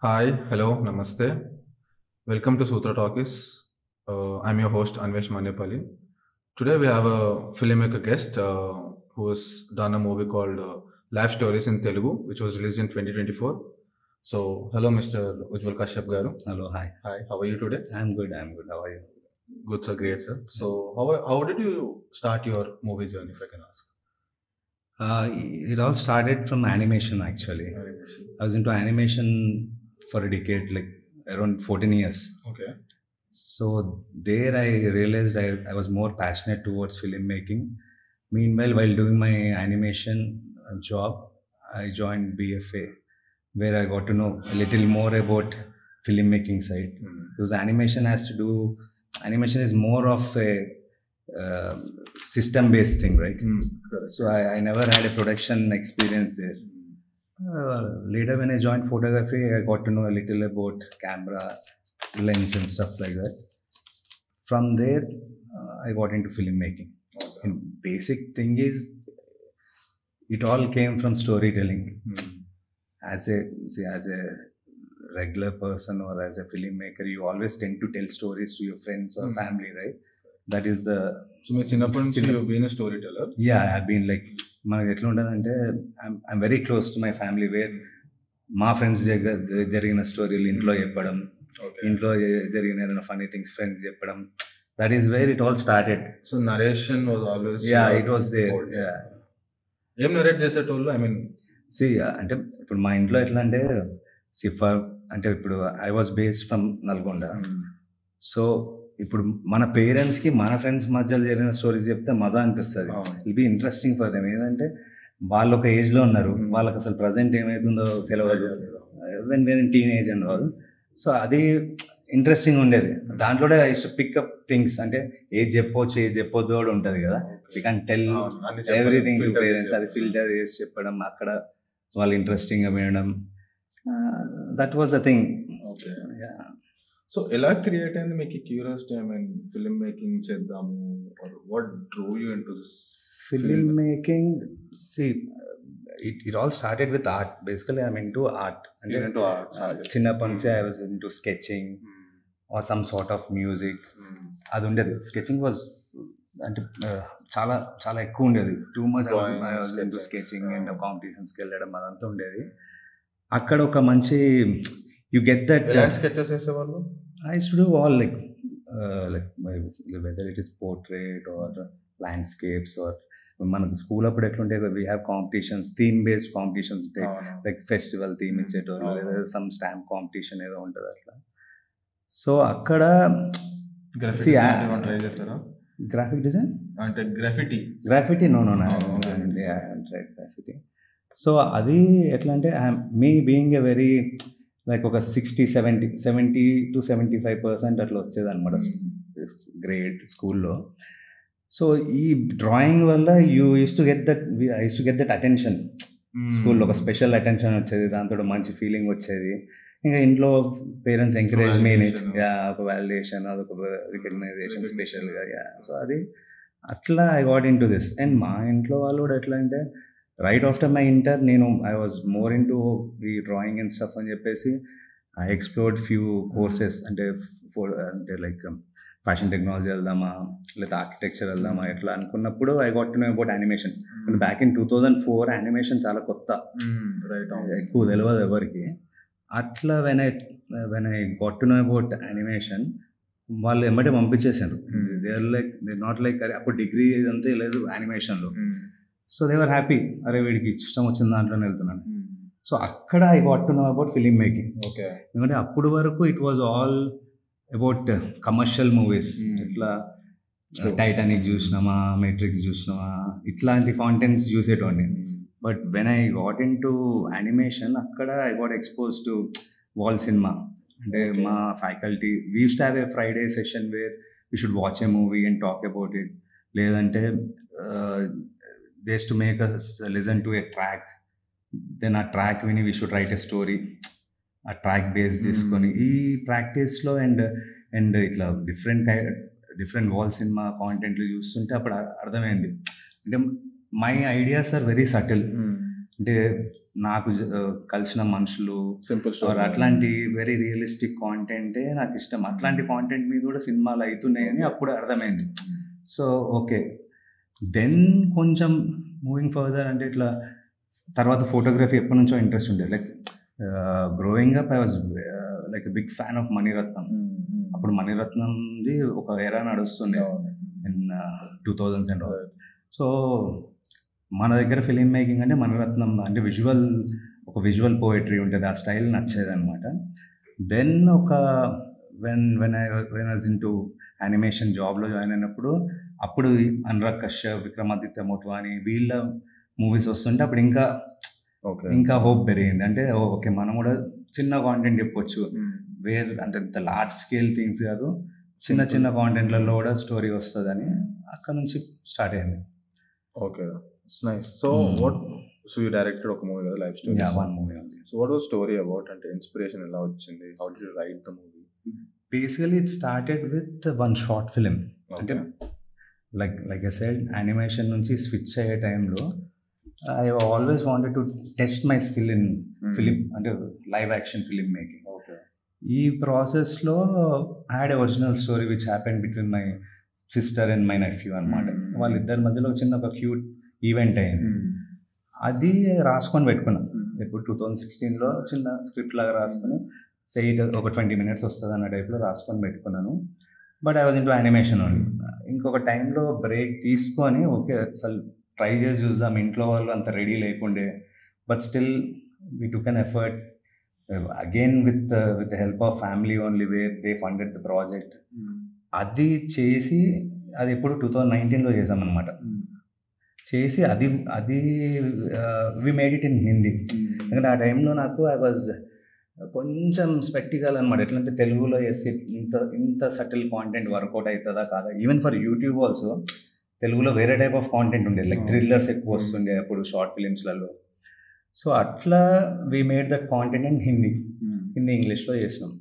Hi, hello, namaste. Welcome to Sutra Talkies. I'm your host Anvesh Manyapalli. Today we have a filmmaker guest who has done a movie called Life Stories in Telugu, which was released in 2024. So, hello, Mr. Ujjwal Kashyap garu. Hello, hi. Hi, how are you today? I'm good. How are you? Good, sir. Great, sir. So, how did you start your movie journey, if I can ask? It all started from animation actually. I was into animation for a decade, like around 14 years. Okay. So there I realized I was more passionate towards filmmaking. Meanwhile, while doing my animation job, I joined BFA, where I got to know a little more about filmmaking side. Because animation is more of a system based thing, right? So I never had a production experience there. Later, when I joined photography, I got to know a little about camera, lens, and stuff like that. From there, I got into filmmaking. And basic thing is, it all came from storytelling. As a regular person or as a filmmaker, you always tend to tell stories to your friends or family, right? That is the. So, మీరు చిన్నప్పటి నుంచి you've been a storyteller? Yeah, I've been like, మనకి ఎట్లా ఉంటుందంటే I'm very close to my family, where మా friends జరిగిన స్టోరీలు ఇంట్లో చెప్పడం, ఇంట్లో జరిగిన ఏదైనా ఫనీ థింగ్స్ ఫ్రెండ్స్ చెప్పడం, that is where it all started. So narration was always it was there. ఏం నరేట్ చేసేటోళ్ళు? ఐ మీన్ అంటే ఇప్పుడు మా ఇంట్లో ఎట్లా అంటే సిఫర్ అంటే ఇప్పుడు I was based from Nalgonda. So ఇప్పుడు మన పేరెంట్స్కి మన ఫ్రెండ్స్ మధ్యలో జరిగిన స్టోరీస్ చెప్తే మజా అనిపిస్తుంది. It be interesting for them. ఏంటంటే వాళ్ళు ఒక ఏజ్లో ఉన్నారు, వాళ్ళకి అసలు ప్రజెంట్ ఏమవుతుందో తెలియదు, when we're teenage and all. So అది ఇంట్రెస్టింగ్ ఉండేది. దాంట్లో ఐ టు పికప్ థింగ్స్, అంటే ఏది చెప్పొచ్చు ఏది చెప్పొద్దు కూడా ఉంటుంది కదా. We can tell everything to parents. అది ఫిల్టర్ చేసి చెప్పడం, అక్కడ వాళ్ళు ఇంట్రెస్టింగ్గా వినడం, that was the thing. So ఎలా క్రియేట్ అయింది మీకు curiosity? I mean film making చేద్దాము, or what drove you into this film making? See, it all started with art. Basically, I'm into art. And into art. చిన్నప్పటి నుంచి I was into sketching or some sort of music. అది ఉండేది. Sketching was అంటే చాలా చాలా ఎక్కువ ఉండేది. Too much I was into sketching and కాంపిటీషన్స్కి వెళ్ళడం అదంతా ఉండేది. అక్కడ ఒక మంచి you get that sketches చేసేవాళ్ళు. I used to do all like whether it is portrait or landscapes or మనకు స్కూల్ అప్పుడు ఎట్లుంటే we have competitions, theme based competitions ఉంటాయి. లైక్ ఫెస్టివల్ థీమ్ ఇచ్చేటోళ్ళు, లేదా సమ్ స్టాంప్ కాంపిటీషన్ ఏదో ఉంటుంది అట్లా. సో అక్కడ గ్రాఫిక్ డిజైన్ అంటే గ్రాఫిటీ నో గ్రాఫిటీ. సో అది ఎట్లా అంటే me being a very like ఒక 70 to 75% అట్లా వచ్చేది అనమాట గ్రేడ్ స్కూల్లో. సో ఈ డ్రాయింగ్ వల్ల I used to get that attention స్కూల్లో. ఒక స్పెషల్ అటెన్షన్ వచ్చేది, దాంతో మంచి ఫీలింగ్ వచ్చేది. ఇంకా ఇంట్లో పేరెంట్స్ ఎంకరేజ్మెంట్, ఒక వాలిడేషన్, అదొక రికగ్నైజేషన్ స్పెషల్గా. సో అది అట్లా I got in to this. And మా ఇంట్లో వాళ్ళు కూడా ఎట్లా అంటే right after my inter I was more in to the drawing and stuff అని చెప్పేసి ఐ ఎక్స్ప్లోర్డ్ ఫ్యూ కోర్సెస్. అంటే లైక్ ఫ్యాషన్ టెక్నాలజీ వెళ్దామా, లేదా ఆర్కిటెక్చర్ వెళ్దామా, ఎట్లా అనుకున్నప్పుడు I got to know about animation. Back in 2004 animation చాలా కొత్త, ఎక్కువ తెలియదు ఎవరికి. అట్లా when I got to know about animation, వాళ్ళు ఎమ్మటే పంపించేసారు. దే నాట్ లైక్ అప్పుడు డిగ్రీ ఇదంతా లేదు యానిమేషన్లో. సో దే వర్ హ్యాపీ, అరే వీడికి ఇష్టం వచ్చిన దాంట్లోనే వెళ్తున్నాను. సో అక్కడ I got to know about film making. ఎందుకంటే అప్పుడు వరకు it was all about commercial movies. ఇట్లా టైటానిక్ చూసినామా, మెట్రిక్స్ చూసినామా, ఇట్లాంటి కాంటెంట్స్ చూసేటోండి. But when I got in to animation, అక్కడ I got expose to world cinema. అంటే మా faculty we use to have A Friday session where we should watch A movie and talk about it. లేదంటే they used to make us listen to a track, then a track విని we should write a story, ఆ track base చేసుకొని ఈ ప్రాక్టీస్లో and ఇట్లా different world cinema కాంటెంట్లు చూస్తుంటే అప్పుడు అర్థమైంది. అంటే my ideas are very subtle. అంటే నాకు కలిసిన మనుషులు సింపుల్ or స్టోరీ అట్లాంటి వెరీ రియలిస్టిక్ కాంటెంటే నాకు ఇష్టం. అట్లాంటి కాంటెంట్ మీద కూడా సినిమాలు అవుతున్నాయని అప్పుడు అర్థమైంది. సో ఓకే, దెన్ కొంచెం మూవింగ్ ఫర్దర్ అంటే ఇట్లా తర్వాత ఫోటోగ్రఫీ ఎప్పటి నుంచో ఇంట్రెస్ట్ ఉండే. Like growing up I was like big fan of Maniratnam. అప్పుడు మణిరత్నంది ఒక ఎరా నడుస్తుండే in 2000s and all. So మన దగ్గర ఫిలిం మేకింగ్ అంటే మణిరత్నం అంటే ఒక విజువల్ పోయిటరీ ఉంటుంది, ఆ స్టైల్ నచ్చేది అనమాట. దెన్ ఒక when was in to animation జాబ్లో జాయిన్ అయినప్పుడు అప్పుడు అనురాగ్ కశ్యప్, విక్రమాదిత్య మోట్వాని వీళ్ళ మూవీస్ వస్తుంటే అప్పుడు ఇంకా హోప్ పెరిగింది. అంటే ఓకే, మనం కూడా చిన్న కాంటెంట్ చెప్పొచ్చు, అంటే లార్జ్ స్కేల్ థింగ్స్ కాదు, చిన్న చిన్న కాంటెంట్లలో కూడా స్టోరీ వస్తుందని అక్కడ నుంచి స్టార్ట్ అయింది. Okay, it's nice. So you directed ఒక మూవీ కదా, లైఫ్ స్టోరీ. వన్ మూవీ ఉంది. So what was story about? అంటే ఇన్స్పిరేషన్ ఎలా వచ్చింది? How did you right the movie? Basically it started with one short film. అంటే like I said, animation నుంచి switch అయ్యే టైంలో I always wanted to test my skill in film, అంటే live action film making. ఈ ప్రాసెస్లో had a original story which happened between my sister and my nephew అనమాట. వాళ్ళిద్దరి మధ్యలో ఒక క్యూట్ ఈవెంట్ అయింది. అది రాసుకొని పెట్టుకున్నాం. ఇప్పుడు 2016లో చిన్న స్క్రిప్ట్ లాగా రాసుకొని ఒక 20 minutes వస్తుంది అన్న టైప్లో రాసుకొని పెట్టుకున్నాను. But I was into animation only. ఇంకొక టైంలో బ్రేక్ తీసుకొని ఓకే అసలు ట్రై చేసి చూద్దాం. ఇంట్లో వాళ్ళు అంత రెడీ లేకుండే, but still we took an effort again with the help of family only, where they funded the project. అది చేసి అది ఎప్పుడు 2019లో చేసామన్నమాట. చేసి అది we made it in Hindi. ఎందుకంటే ఆ టైంలో నాకు ఐ వాజ్ కొంచెం స్పెక్టికల్ అనమాట. ఎట్లంటే తెలుగులో చేసి ఇంత సటిల్ కాంటెంట్ వర్కౌట్ అవుతుందా కాదా. ఈవెన్ ఫర్ యూట్యూబ్ ఆల్సో తెలుగులో వేరే టైప్ ఆఫ్ కాంటెంట్ ఉండేది, లైక్ థ్రిల్లర్స్ ఎక్కువ వస్తుండే అప్పుడు షార్ట్ ఫిలిమ్స్లలో. సో అట్లా we made that content and Hindi ఇంగ్లీష్లో చేసినాం.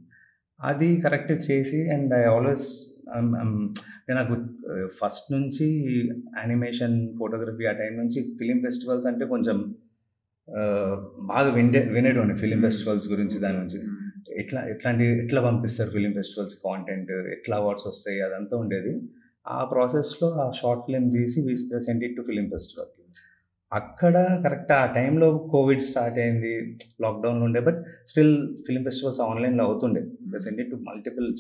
అది కరెక్ట్ చేసి అండ్ ఐ ఆల్వేస్ అంటే నాకు ఫస్ట్ నుంచి యానిమేషన్, ఫోటోగ్రఫీ ఆ టైం నుంచి ఫిలిం ఫెస్టివల్స్ అంటే కొంచెం బాగా వినేటోండి ఫిలిం ఫెస్టివల్స్ గురించి. దాని నుంచి ఎట్లా పంపిస్తారు ఫిలిం ఫెస్టివల్స్ కాంటెంట్, ఎట్లా అవార్డ్స్ వస్తాయి, అదంతా ఉండేది. ఆ ప్రాసెస్లో ఆ షార్ట్ ఫిలిం తీసి send it to film festival. అక్కడ కరెక్ట్ ఆ టైంలో కోవిడ్ స్టార్ట్ అయింది, లాక్డౌన్లో ఉండే, బట్ స్టిల్ ఫిలిం ఫెస్టివల్స్ ఆన్లైన్లో అవుతుండే. సెండ్ ఇట్ టు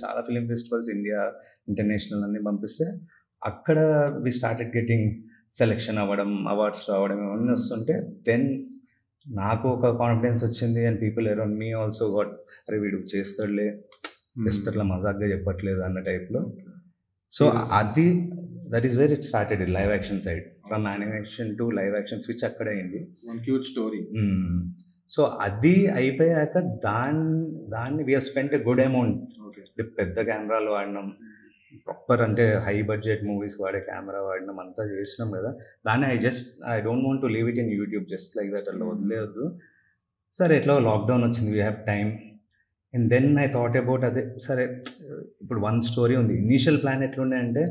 చాలా ఫిలిం ఫెస్టివల్స్, ఇండియా, ఇంటర్నేషనల్ అన్ని పంపిస్తే అక్కడ వి స్టార్టెడ్ గెటింగ్ సెలెక్షన్ అవ్వడం, అవార్డ్స్ రావడం, ఇవన్నీ వస్తుంటే దెన్ నాకు ఒక కాన్ఫిడెన్స్ వచ్చింది. And people around me also got, అరే వీడు చేస్తాడులే, జస్ట్ అట్లా మజాక్గా చెప్పట్లేదు అన్న టైప్లో. సో అది that is where it started in live action side, from animation to live action switch అక్కడే అయింది. Cute story. సో అది అయిపోయాక దాన్ని we spent a good amount. పెద్ద కెమెరాలు వాడినాం, ప్రాపర్ అంటే హై బడ్జెట్ మూవీస్ వాడే కెమెరా వాడినాం, అంతా చేసినాం కదా. దాన్ని I don't want to leave it in YouTube just like that, అట్లా వదిలేవద్దు. సరే ఎట్లా లాక్డౌన్ వచ్చింది, we have time. And then I thought about అదే, సరే ఇప్పుడు వన్ స్టోరీ ఉంది. ఇనీషియల్ ప్లాన్ ఎట్లుండే అంటే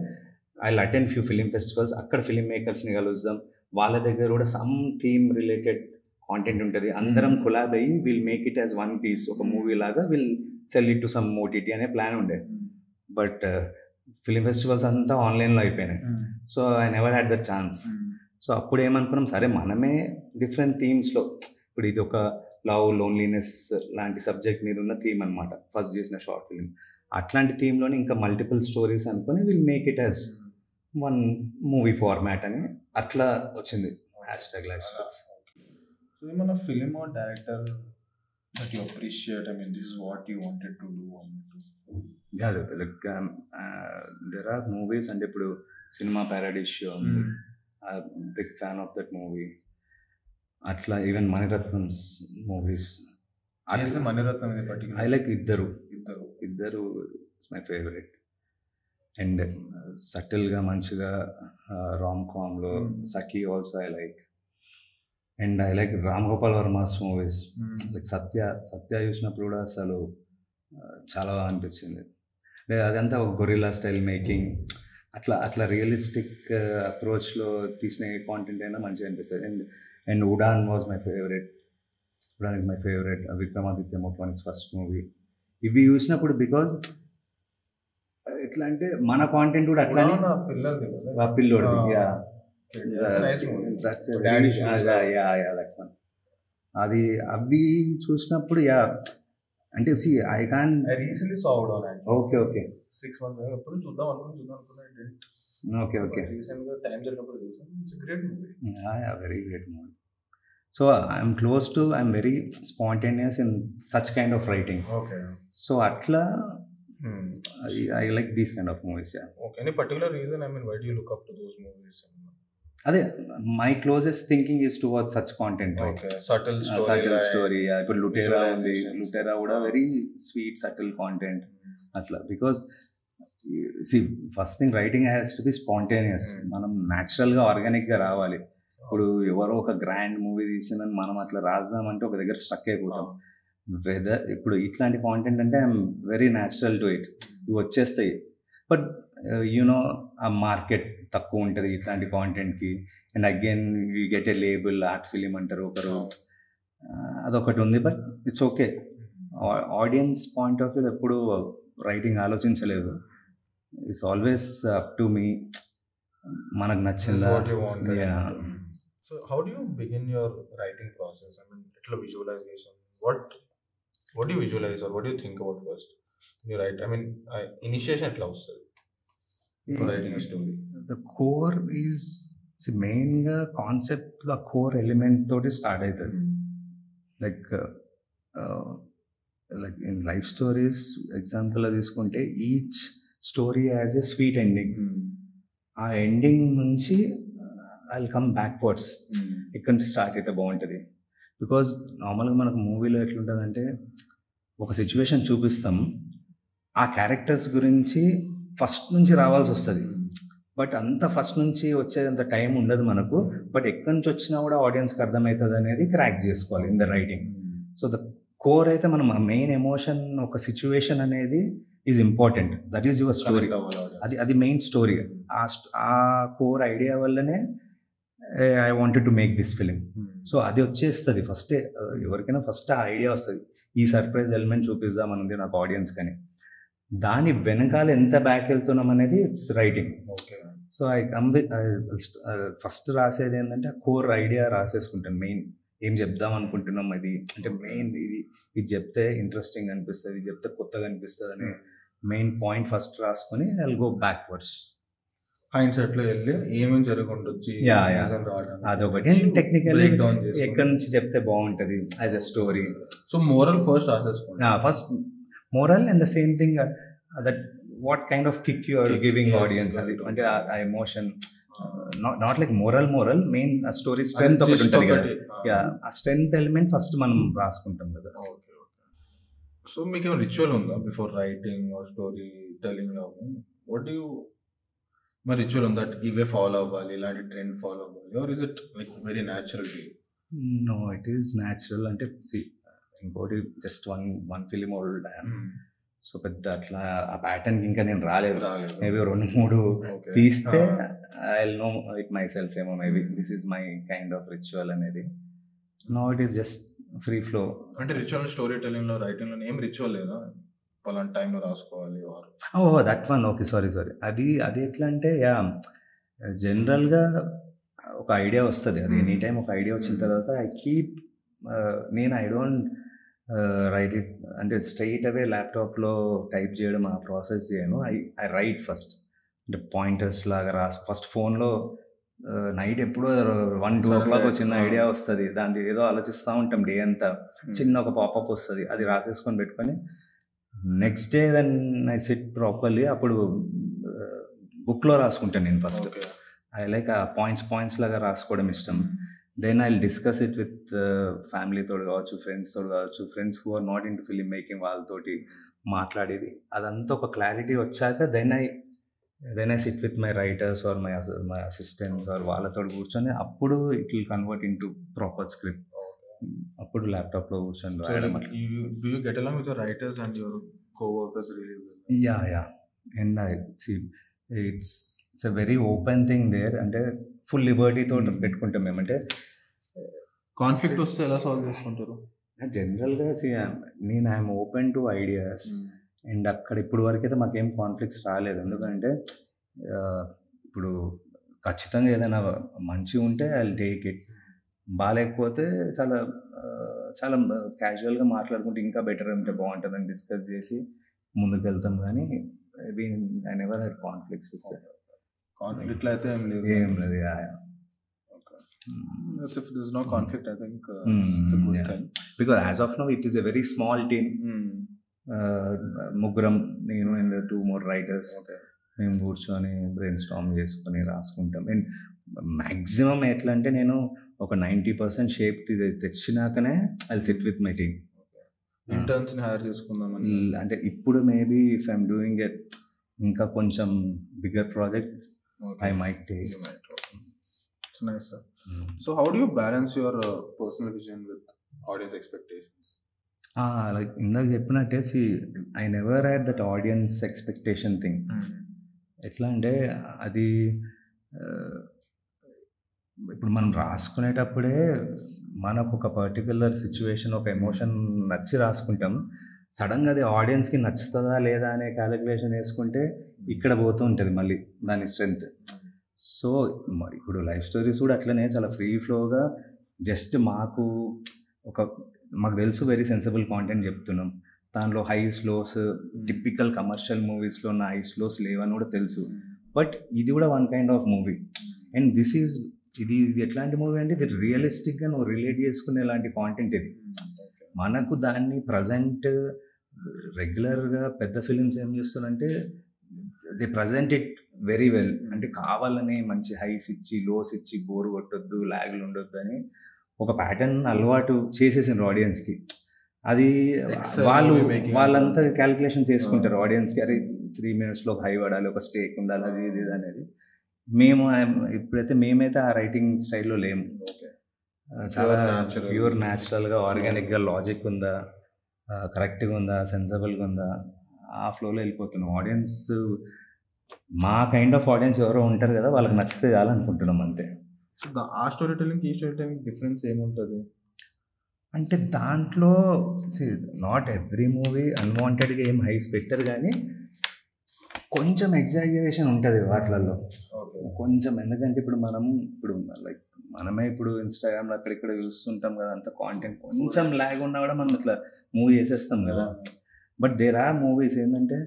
I attend few film festivals, అక్కడ ఫిలిం మేకర్స్ని కలుద్దాం, వాళ్ళ దగ్గర కూడా సమ్ థీమ్ రిలేటెడ్ కాంటెంట్ ఉంటుంది, అందరం కొలాబ్ అయ్యి will make it as one piece, ఒక మూవీ లాగా will sell it to some OTT అనే ప్లాన్ ఉండే. బట్ ఫిలిం ఫెస్టివల్స్ అంతా ఆన్లైన్లో అయిపోయినాయి. So I never had the chance. So అప్పుడు ఏమనుకున్నాం, సరే మనమే డిఫరెంట్ థీమ్స్లో, ఇప్పుడు ఇది ఒక లవ్, లోన్లీనెస్ లాంటి సబ్జెక్ట్ మీద ఉన్న థీమ్ అనమాట ఫస్ట్ చేసిన షార్ట్ ఫిలిం. అట్లాంటి థీమ్లోనే ఇంకా మల్టిపుల్ స్టోరీస్ అనుకుని will make it as one movie format అని అట్లా వచ్చింది హ్యాష్‌ట్యాగ్ లైఫ్ స్టోరీస్. సో ఏమన్నా film or director that you appreciate, I mean this is what you wanted to do అన్నట్టు? లైక్ దెర్ ఆర్ మూవీస్, అంటే ఇప్పుడు cinema paradiso, big fan of that movie. అట్లా even Maniratnam's movies, Maniratnam I like ఇద్దరు it's my favourite. And సటిల్గా మంచిగా రామ్ కామ్లో Sakhi also I like. And I like Ram Gopal Varma's movies, like Satya చూసినప్పుడు కూడా అసలు చాలా బాగా అనిపించింది. అదంతా ఒక గొరిల్లా స్టైల్ మేకింగ్, అట్లా రియలిస్టిక్ అప్రోచ్లో తీసిన కాంటెంట్ అయినా మంచిగా అనిపిస్తుంది. And Udaan was my favourite. Pradhan is my favorite. Vikramaditya Motwan is first movie. ఇవి చూసినప్పుడు బికాజ్ ఎట్లా అంటే మన కాంటెంట్ కూడా అట్లానే ఆ పిల్లోడు అది అవి చూసినప్పుడు యా అంటే see I can recently saw out on okay okay 6 months ఎప్పుడు చూద్దాం అనుకున్నా ఓకే ఓకే రీసెంట్ గా టైం దొరికినప్పుడు చూసాను. It's a great movie. Yeah very great movie. So I'm very spontaneous in such kind of writing. Okay. So అట్లా I like these kind of movies. Yeah. Okay. Any particular reason I mean why do you look up to those movies? అదే my closest thinking is towards such content. Okay. Subtle story. ఇప్పుడు లుటేరా ఉంది. లుటేరా కూడా very sweet subtle content అట్లా. Because C first thing writing has to be spontaneous. మనం న్యాచురల్గా ఆర్గానిక్గా రావాలి. ఇప్పుడు ఎవరో ఒక గ్రాండ్ మూవీ తీసిందని మనం అట్లా రాద్దామంటే ఒక దగ్గర స్టక్ అయిపోతాం. వెదర్ ఇప్పుడు ఇట్లాంటి కాంటెంట్ అంటే I'm very natural to it. ఇవి వచ్చేస్తాయి. బట్ యూనో ఆ మార్కెట్ తక్కువ ఉంటుంది ఇట్లాంటి కాంటెంట్కి. And again you get a label art film అంటారు ఒకరు. అదొకటి ఉంది. బట్ ఇట్స్ ఓకే. ఆడియన్స్ పాయింట్ ఆఫ్ వ్యూ ఎప్పుడు రైటింగ్ ఆలోచించలేదు. It's always up to me. మనకు నచ్చిందా. So how do you begin your writing process? I mean, etla visualization. What do you visualize or what do you think about first when you write? I mean, initiation etla vastadi for writing a story? The core is main concept, the core element toti start aitadi. Like in life stories example la తీసుకుంటే each story has a sweet ending. ఆ ending నుంచి I will come backwards. ఇక్కడ నుంచి start అయితే బాగుంటుంది. Because నార్మల్గా మనకు మూవీలో ఎట్లుంటుందంటే ఒక సిచ్యువేషన్ చూపిస్తాం, ఆ క్యారెక్టర్స్ గురించి ఫస్ట్ నుంచి రావాల్సి వస్తుంది. బట్ అంత ఫస్ట్ నుంచి వచ్చేంత టైం ఉండదు మనకు. బట్ ఎక్కడి నుంచి వచ్చినా కూడా ఆడియన్స్కి అర్థమవుతుంది అనేది క్రాక్ చేసుకోవాలి in the writing. So the core అయితే మనం మెయిన్ ఎమోషన్ ఒక సిచ్యువేషన్ అనేది is important. That is your story. అది మెయిన్ స్టోరీ. ఆ కోర్ ఐడియా వల్లనే I wanted to make this film. So అది వచ్చేస్తుంది ఫస్టే. ఎవరికైనా ఫస్ట్ ఆ ఐడియా వస్తుంది, ఈ సర్ప్రైజ్ ఎలిమెంట్ చూపిద్దాం అనేది నాకు ఆడియన్స్ కానీ. దాని వెనకాల ఎంత బ్యాక్ వెళ్తున్నాం అనేది it's writing. So I come with first రాసేది ఏంటంటే కోర్ ఐడియా రాసేసుకుంటాను. మెయిన్ ఏం చెప్దాం అనుకుంటున్నాం అది అంటే మెయిన్ ఇది చెప్తే ఇంట్రెస్టింగ్ అనిపిస్తుంది, ఇది చెప్తే కొత్తగా అనిపిస్తుంది అనే మెయిన్ పాయింట్ ఫస్ట్ రాసుకొని ఐ విల్ గో బ్యాక్వర్డ్స్. హైండ్సెట్లో వెళ్ళి ఏమేమి జరుగుండొచ్చు అదొకటి. టెక్నికల్ ఎక్కడి నుంచి చెప్తే బాగుంటుంది as a story. So moral first రాసేసుకోండి. First moral and the same thing that what kind of kick you are giving audience. అది అంటే ఆ emotion not like moral main ఆ స్టోరీ స్ట్రెంత్ ఒకటి ఉంటుంది కదా. ఆ స్ట్రెంత్ ఎలిమెంట్ ఫస్ట్ మనం రాసుకుంటాం కదా. సో మీకు ఏమైనా రిచువల్ ఉందా before writing or story telling? What do you మరి రిచువల్ ఉందా ఇవే ఫాలో అవ్వాలి, ఇలాంటి ట్రెండ్ ఫాలో అవ్వాలి, or is it like very natural? No, it is natural. అంటే ఇంకోటి just one film old. So పెద్ద అట్లా ఆ ప్యాటర్న్ ఇంకా నేను రాలేదు. మేబీ 2-3 తీస్తే I will know it myself ఏమో. Maybe this is my kind of ritual అనేది. No, it is just free flow. అంటే రిచువల్ స్టోరీ టెల్లింగ్లో రైటింగ్లో ఏం రిచువల్ లేదా? పలానా టైంలో రాసుకోవాలి? That one. Okay, sorry. అది ఎట్లా అంటే జనరల్గా ఒక ఐడియా వస్తుంది. అది ఎనీ టైం ఒక ఐడియా వచ్చిన తర్వాత ఐ డోంట్ రైట్ ఇట్ అంటే స్ట్రైట్ అవే ల్యాప్టాప్లో టైప్ చేయడం ఆ ప్రాసెస్ చేయను. I right first. అంటే పాయింటర్స్ లాగా ఫస్ట్ ఫోన్లో నైట్ ఎప్పుడో 1-2 o'clock చిన్న ఐడియా వస్తుంది. దాన్ని ఏదో ఆలోచిస్తూ ఉంటాం డే అంతా. చిన్న ఒక పాపప్ వస్తుంది, అది రాసేసుకొని పెట్టుకొని next day when I sit properly అప్పుడు బుక్లో రాసుకుంటాను నేను ఫస్ట్. ఐ లైక్ ఆ పాయింట్స్ లాగా రాసుకోవడం ఇష్టం. Then I will discuss it with ఫ్యామిలీతో కావచ్చు, ఫ్రెండ్స్తో కావచ్చు, friends who are not into film making వాళ్ళతోటి మాట్లాడేది. అదంతా ఒక క్లారిటీ వచ్చాక then I sit with my writers or my assistants or వాళ్ళతో కూర్చొని అప్పుడు it will convert into proper script. అప్పుడు ల్యాప్టాప్లో కూర్చొని రాయడం. Do you get along with your writers and your co-workers really well? Yeah. And I see it's a very open thing there. అంటే full లిబర్టీతో పెట్టుకుంటాం మేము. అంటే కాన్ఫ్లిక్ట్ వస్తే ఎలా సాల్వ్ చేసుకుంటారు? జనరల్గా నేను I'm open to ideas. And అక్కడ ఇప్పుడు వరకు అయితే మాకేం కాన్ఫ్లిక్ట్స్ రాలేదు. ఎందుకంటే ఇప్పుడు ఖచ్చితంగా ఏదైనా మంచిగా ఉంటే ఐ విల్ టేక్ ఇట్, బాగాలేకపోతే చాలా చాలా క్యాజువల్గా మాట్లాడుకుంటే ఇంకా బెటర్ ఉంటే బాగుంటుందని డిస్కస్ చేసి ముందుకు వెళ్తాం. కానీ I never had conflicts with కాన్ఫ్లిక్ట్లో అయితే ఏం లేదు. ఏం లేదు. If there's no conflict, I think it's a good thing. Because as of now, it is a very small team. ముగ్గురం, నేను అండ్ 2 more writers. మేము కూర్చొని బ్రెయిన్ స్టార్మ్ చేసుకొని రాసుకుంటాం. అండ్ మ్యాక్సిమం ఎట్లా అంటే నేను ఒక 90% షేప్ తెచ్చినాకనే I sit with my team. ఇంటర్న్స్ని హైర్ చేసుకుందామని అంటే ఇప్పుడు maybe if I'm doing at ఇంకా కొంచెం bigger project I might take. It's nice, sir. So how do you balance your personal vision with audience expectations? Like ఇందాక చెప్పినట్టే, I never had that audience expectation thing. ఎట్లా అంటే అది ఇప్పుడు మనం రాసుకునేటప్పుడే మనకు ఒక పర్టికులర్ సిచ్యువేషన్, ఒక ఎమోషన్ నచ్చి రాసుకుంటాం. సడన్గా అది ఆడియన్స్కి నచ్చుతుందా లేదా అనే క్యాలిక్యులేషన్ వేసుకుంటే ఇక్కడ పోతూ ఉంటుంది మళ్ళీ దాని స్ట్రెంగ్త్. సో ఇప్పుడు లైఫ్ స్టోరీస్ కూడా అట్లనే చాలా ఫ్రీ ఫ్లోగా జస్ట్ మాకు తెలుసు వెరీ సెన్సిబుల్ కాంటెంట్ చెప్తున్నాం. దానిలో హై స్లోస్, టిపికల్ కమర్షియల్ మూవీస్లో ఉన్న హై స్లోస్ లేవని కూడా తెలుసు. బట్ ఇది కూడా one kind of movie. And ఇది ఎట్లాంటి మూవీ అంటే ఇది రియలిస్టిక్గా నువ్వు రిలేట్ చేసుకునే లాంటి కాంటెంట్. ఇది మనకు దాన్ని ప్రజెంట్ రెగ్యులర్గా పెద్ద ఫిలిమ్స్ ఏం చేస్తున్నారంటే they present it very well. అంటే కావాలని మంచి హైస్ ఇచ్చి లోస్ ఇచ్చి బోర్ కొట్టొద్దు, లాగ్లు ఉండొద్దు అని ఒక ప్యాటర్న్ అలవాటు చేసేసారు ఆడియన్స్కి. అది వాళ్ళంతా క్యాలిక్యులేషన్స్ వేసుకుంటారు ఆడియన్స్కి. అరే 3 minutesలో హై పడాలి, ఒక స్టేక్ ఉండాలి, అది ఇది అనేది. మేమైతే ఆ రైటింగ్ స్టైల్లో లేము. చాలా ప్యూర్ న్యాచురల్గా, ఆర్గానిక్గా, లాజిక్ ఉందా, కరెక్ట్గా ఉందా, సెన్సిబుల్గా ఉందా, ఆ ఫ్లోలో వెళ్ళిపోతున్నాం. ఆడియన్స్ మా కైండ్ ఆఫ్ ఆడియన్స్ ఎవరో ఉంటారు కదా, వాళ్ళకి నచ్చితే చాలనుకుంటున్నాం అంతే. సో ఆ స్టోరీ టెల్లింగ్ ఈ స్టోరీ టెల్లింగ్ డిఫరెన్స్ ఏముంటుంది అంటే దాంట్లో నాట్ ఎవ్రీ మూవీ అన్వాంటెడ్గా ఏం హైస్ పెట్టరు, కానీ కొంచెం ఎగ్జాగరేషన్ ఉంటుంది వాటిలలో కొంచెం. ఎందుకంటే ఇప్పుడు లైక్ మనమే ఇప్పుడు ఇన్స్టాగ్రామ్లో అక్కడిక్కడ చూస్తుంటాం కదా, అంత కాంటెంట్ కొంచెం ల్యాగ్ ఉన్నా కూడా మనం ఇట్లా మూవీ చేసేస్తాం కదా. బట్ దేర్ ఆర్ మూవీస్ ఏంటంటే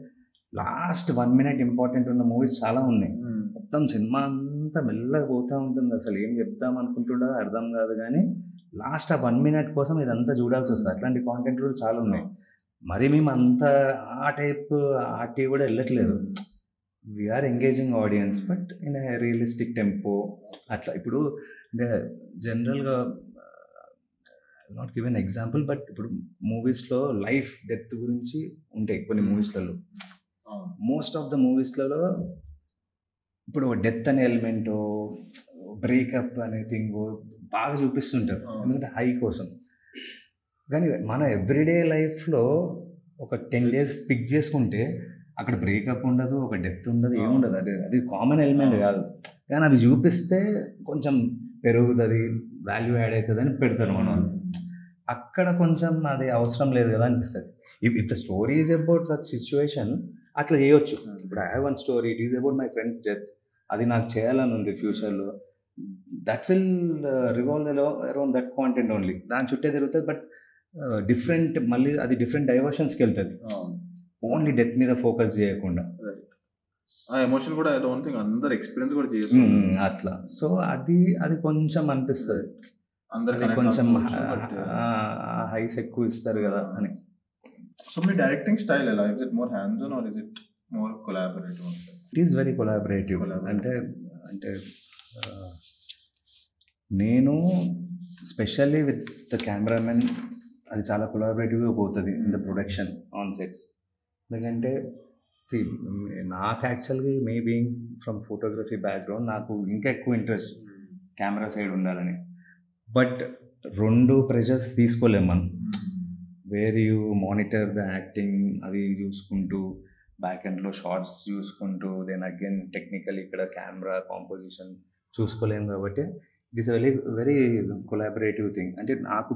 లాస్ట్ 1 minute ఇంపార్టెంట్ ఉన్న మూవీస్ చాలా ఉన్నాయి. మొత్తం సినిమా అంతా మెల్లగా పోతూ ఉంటుంది, అసలు ఏం చెప్దాం అనుకుంటుండో అర్థం కాదు, కానీ లాస్ట్ ఆ 1 minute కోసం ఇదంతా చూడాల్సి వస్తుంది. అట్లాంటి కాంటెంట్ కూడా చాలా ఉన్నాయి. మరి మేము అంత ఆ టైప్ ఆర్టీ కూడా వెళ్ళట్లేదు. We're engaging audience but in a realistic tempo అట్లా. ఇప్పుడు అంటే జనరల్గా నాట్ గివెన్ ఎగ్జాంపుల్, బట్ ఇప్పుడు మూవీస్లో లైఫ్ డెత్ గురించి ఉంటాయి కొన్ని మూవీస్లలో. మోస్ట్ ఆఫ్ ద మూవీస్లలో ఇప్పుడు డెత్ అనే ఎలిమెంటో బ్రేకప్ అనే థింగ్ బాగా చూపిస్తుంటారు, ఎందుకంటే హై కోసం. కానీ మన ఎవ్రీడే లైఫ్లో ఒక 10 days పిక్ చేసుకుంటే అక్కడ బ్రేకప్ ఉండదు, ఒక డెత్ ఉండదు, ఏముండదు. అది కామన్ ఎలిమెంట్ కాదు, కానీ అవి చూపిస్తే కొంచెం పెరుగుతుంది, వాల్యూ యాడ్ అవుతుంది అని పెడతారు మనం. అక్కడ కొంచెం అది అవసరం లేదు కదా అనిపిస్తుంది. If the story is about such situation అట్లా చేయొచ్చు. ఇప్పుడు I have one story, it is about my friends death, అది నాకు చేయాలని ఉంది ఫ్యూచర్లో. That will revolve around that content only, దాని చుట్టే తిరుగుతుంది. బట్ డిఫరెంట్, మళ్ళీ అది డిఫరెంట్ డైవర్షన్స్కి వెళ్తుంది, ఓన్లీ డెత్ మీద ఫోకస్ చేయకుండా. ఆ ఎమోషన్ కూడా ఐ డోంట్ థింక్ అందరు ఎక్స్పీరియన్స్ కూడా చేస్తారు అట్లా. సో అది కొంచెం అనిపిస్తుంది, అందరికి కొంచెం హైస్ ఎక్కువ ఇస్తారు కదా అని. సో మీ డైరెక్టింగ్ స్టైల్ ఎలా? Is it more hands on or is it more collaborative? It is very collaborative. అంటే నేను స్పెషల్లీ విత్ ద కెమెరామెన్ అది చాలా కొలాబరేటివ్గా పోతుంది in the production on sets. ఎందుకంటే నాకు యాక్చువల్గా మే బీయింగ్ ఫ్రమ్ ఫోటోగ్రఫీ బ్యాక్గ్రౌండ్, నాకు ఇంకా ఎక్కువ ఇంట్రెస్ట్ కెమెరా సైడ్ ఉండాలని. బట్ 2 ప్రెషర్స్ తీసుకోలేము మనం. Where you monitor the acting అది చూసుకుంటూ, బ్యాక్ ఎండ్లో షార్ట్స్ చూసుకుంటూ, దెన్ అగైన్ టెక్నికల్ ఇక్కడ కెమెరా కాంపోజిషన్ చూసుకోలేము. కాబట్టి it is very very collaborative thing. అంటే నాకు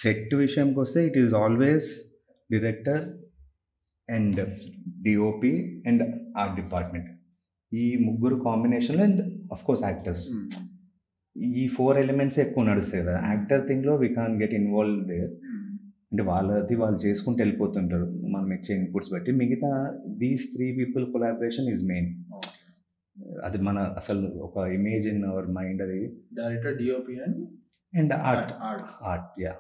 సెట్ విషయంకి వస్తే it is always director and DOP and art department, ఈ ముగ్గురు కాంబినేషన్లో, అండ్ అఫ్ కోర్స్ యాక్టర్స్. ఈ 4 ఎలిమెంట్స్ ఎక్కువ నడుస్తాయి కదా. యాక్టర్ థింగ్లో we can get involve there. అంటే వాళ్ళది వాళ్ళు చేసుకుంటూ వెళ్ళిపోతుంటారు మనం ఇచ్చే ఇన్పుట్స్ బట్టి. మిగతా these 3 people collaboration is main. అది మన అసలు ఒక ఇమేజ్ ఇన్ అవర్ మైండ్. అది director, DOP and art yeah,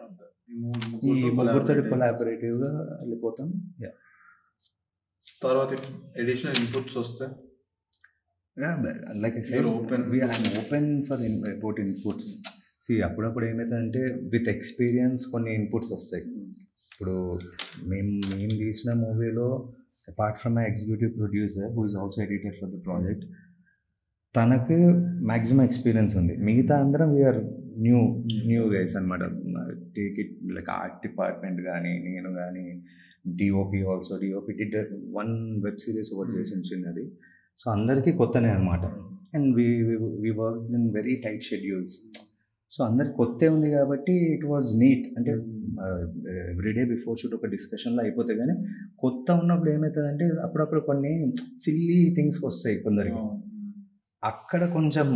ఈ ముగ్గురితో కొలాబరేటివ్గా వెళ్ళిపోతాం. యా, తర్వాత ఎడిషనల్ ఇన్పుట్స్ వస్తే like I said, I'm open for about inputs. అప్పుడప్పుడు ఏమవుతుందంటే విత్ ఎక్స్పీరియన్స్ కొన్ని ఇన్పుట్స్ వస్తాయి. ఇప్పుడు మేము తీసిన మూవీలో apart from my executive producer who is also editor for the project, తనకు మ్యాక్సిమం ఎక్స్పీరియన్స్ ఉంది. మిగతా అందరం వీఆర్ న్యూ గైస్ అనమాట. Take it like art department కానీ, నేను కానీ, DOP also. DOP did 1 web series ఒకటి చేసి చిన్నది. సో అందరికీ కొత్తనే అనమాట. And we work in very tight schedules. So అందరికి కొత్తే ఉంది కాబట్టి ఇట్ వాజ్ నీట్. అంటే ఎవ్రీడే బిఫోర్ షూట్ ఒక డిస్కషన్లో అయిపోతే, కానీ కొత్త ఉన్నప్పుడు ఏమవుతుందంటే అప్పుడప్పుడు కొన్ని సిల్లీ థింగ్స్ వస్తాయి కొందరికి. అక్కడ కొంచెం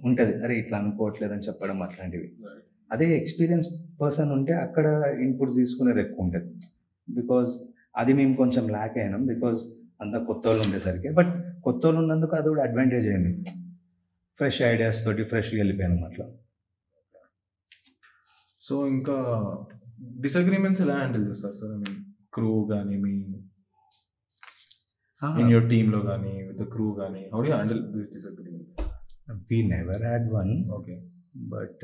ఉంటుంది, అరే ఇట్లా అనుకోవట్లేదని చెప్పడం అట్లాంటివి. అదే ఎక్స్పీరియన్స్ పర్సన్ ఉంటే అక్కడ ఇన్పుట్స్ తీసుకునేది ఎక్కువ ఉంటుంది. బికాజ్ అది మేము కొంచెం ల్యాక్ అయినాం, బికాజ్ అంతా కొత్త వాళ్ళు ఉండేసరికి. బట్ కొత్త వాళ్ళు ఉన్నందుకు అది కూడా అడ్వాంటేజ్ అయింది. ఫ్రెష్ ఐడియాస్ తోటి ఫ్రెష్గా వెళ్ళిపోయాను అట్లా. సో ఇంకా డిసగ్రిమెంట్స్ ఎలా హ్యాండిల్ చేస్తారు సార్? ఐ మీన్ క్రూ కానీ, మీ ఇన్ యువర్ టీంలో కానీ, విత్ ద క్రూ కానీ, how do you handle this disagreement? We never had one. Okay. But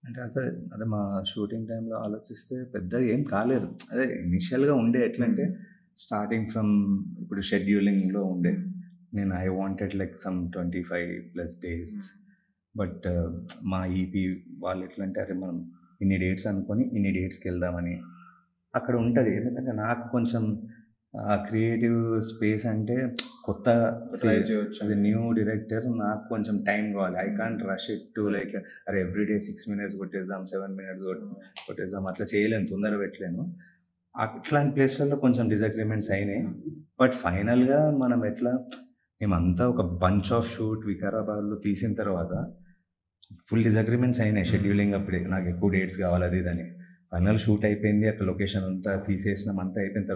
అంటే అదే మా షూటింగ్ టైంలో ఆలోచిస్తే పెద్దగా ఏం కాలేదు. అదే ఇనిషియల్గా ఉండే ఎట్లంటే స్టార్టింగ్ ఫ్రమ్ ఇప్పుడు షెడ్యూలింగ్లో ఉండే నేను I wanted like some 25+ days. But మా ఈపీ వాళ్ళు ఎట్లంటే అదే మనం ఇన్ని డేట్స్ అనుకొని ఇన్ని డేట్స్కి వెళ్దామని అక్కడ ఉంటుంది. ఎందుకంటే నాకు కొంచెం క్రియేటివ్ స్పేస్ అంటే కొత్త, యాజ్ ఎ న్యూ డైరెక్టర్ నాకు కొంచెం టైం కావాలి. I can't rush it to like అరే ఎవ్రీడే 6 minutes కొట్టేద్దాం, 7 minutes కొట్టేద్దాం, అట్లా చేయలేను, తొందర పెట్టలేను. అట్లాంటి ప్లేస్లలో కొంచెం డిసగ్రిమెంట్స్ అయినాయి. బట్ ఫైనల్గా మనం ఎట్లా మేమంతా ఒక బంచ్ ఆఫ్ షూట్ వికారాబాద్లో తీసిన తర్వాత ఫుల్ డిసగ్రిమెంట్స్ అయినాయి షెడ్యూలింగ్ అప్పుడే. నాకు ఎక్కువ డేట్స్ కావాలి అది ఇదని. ఫైనల్ షూట్ అయిపోయింది, అక్కడ లొకేషన్ అంతా తీసేసినాం. అంతా అయిపోయిన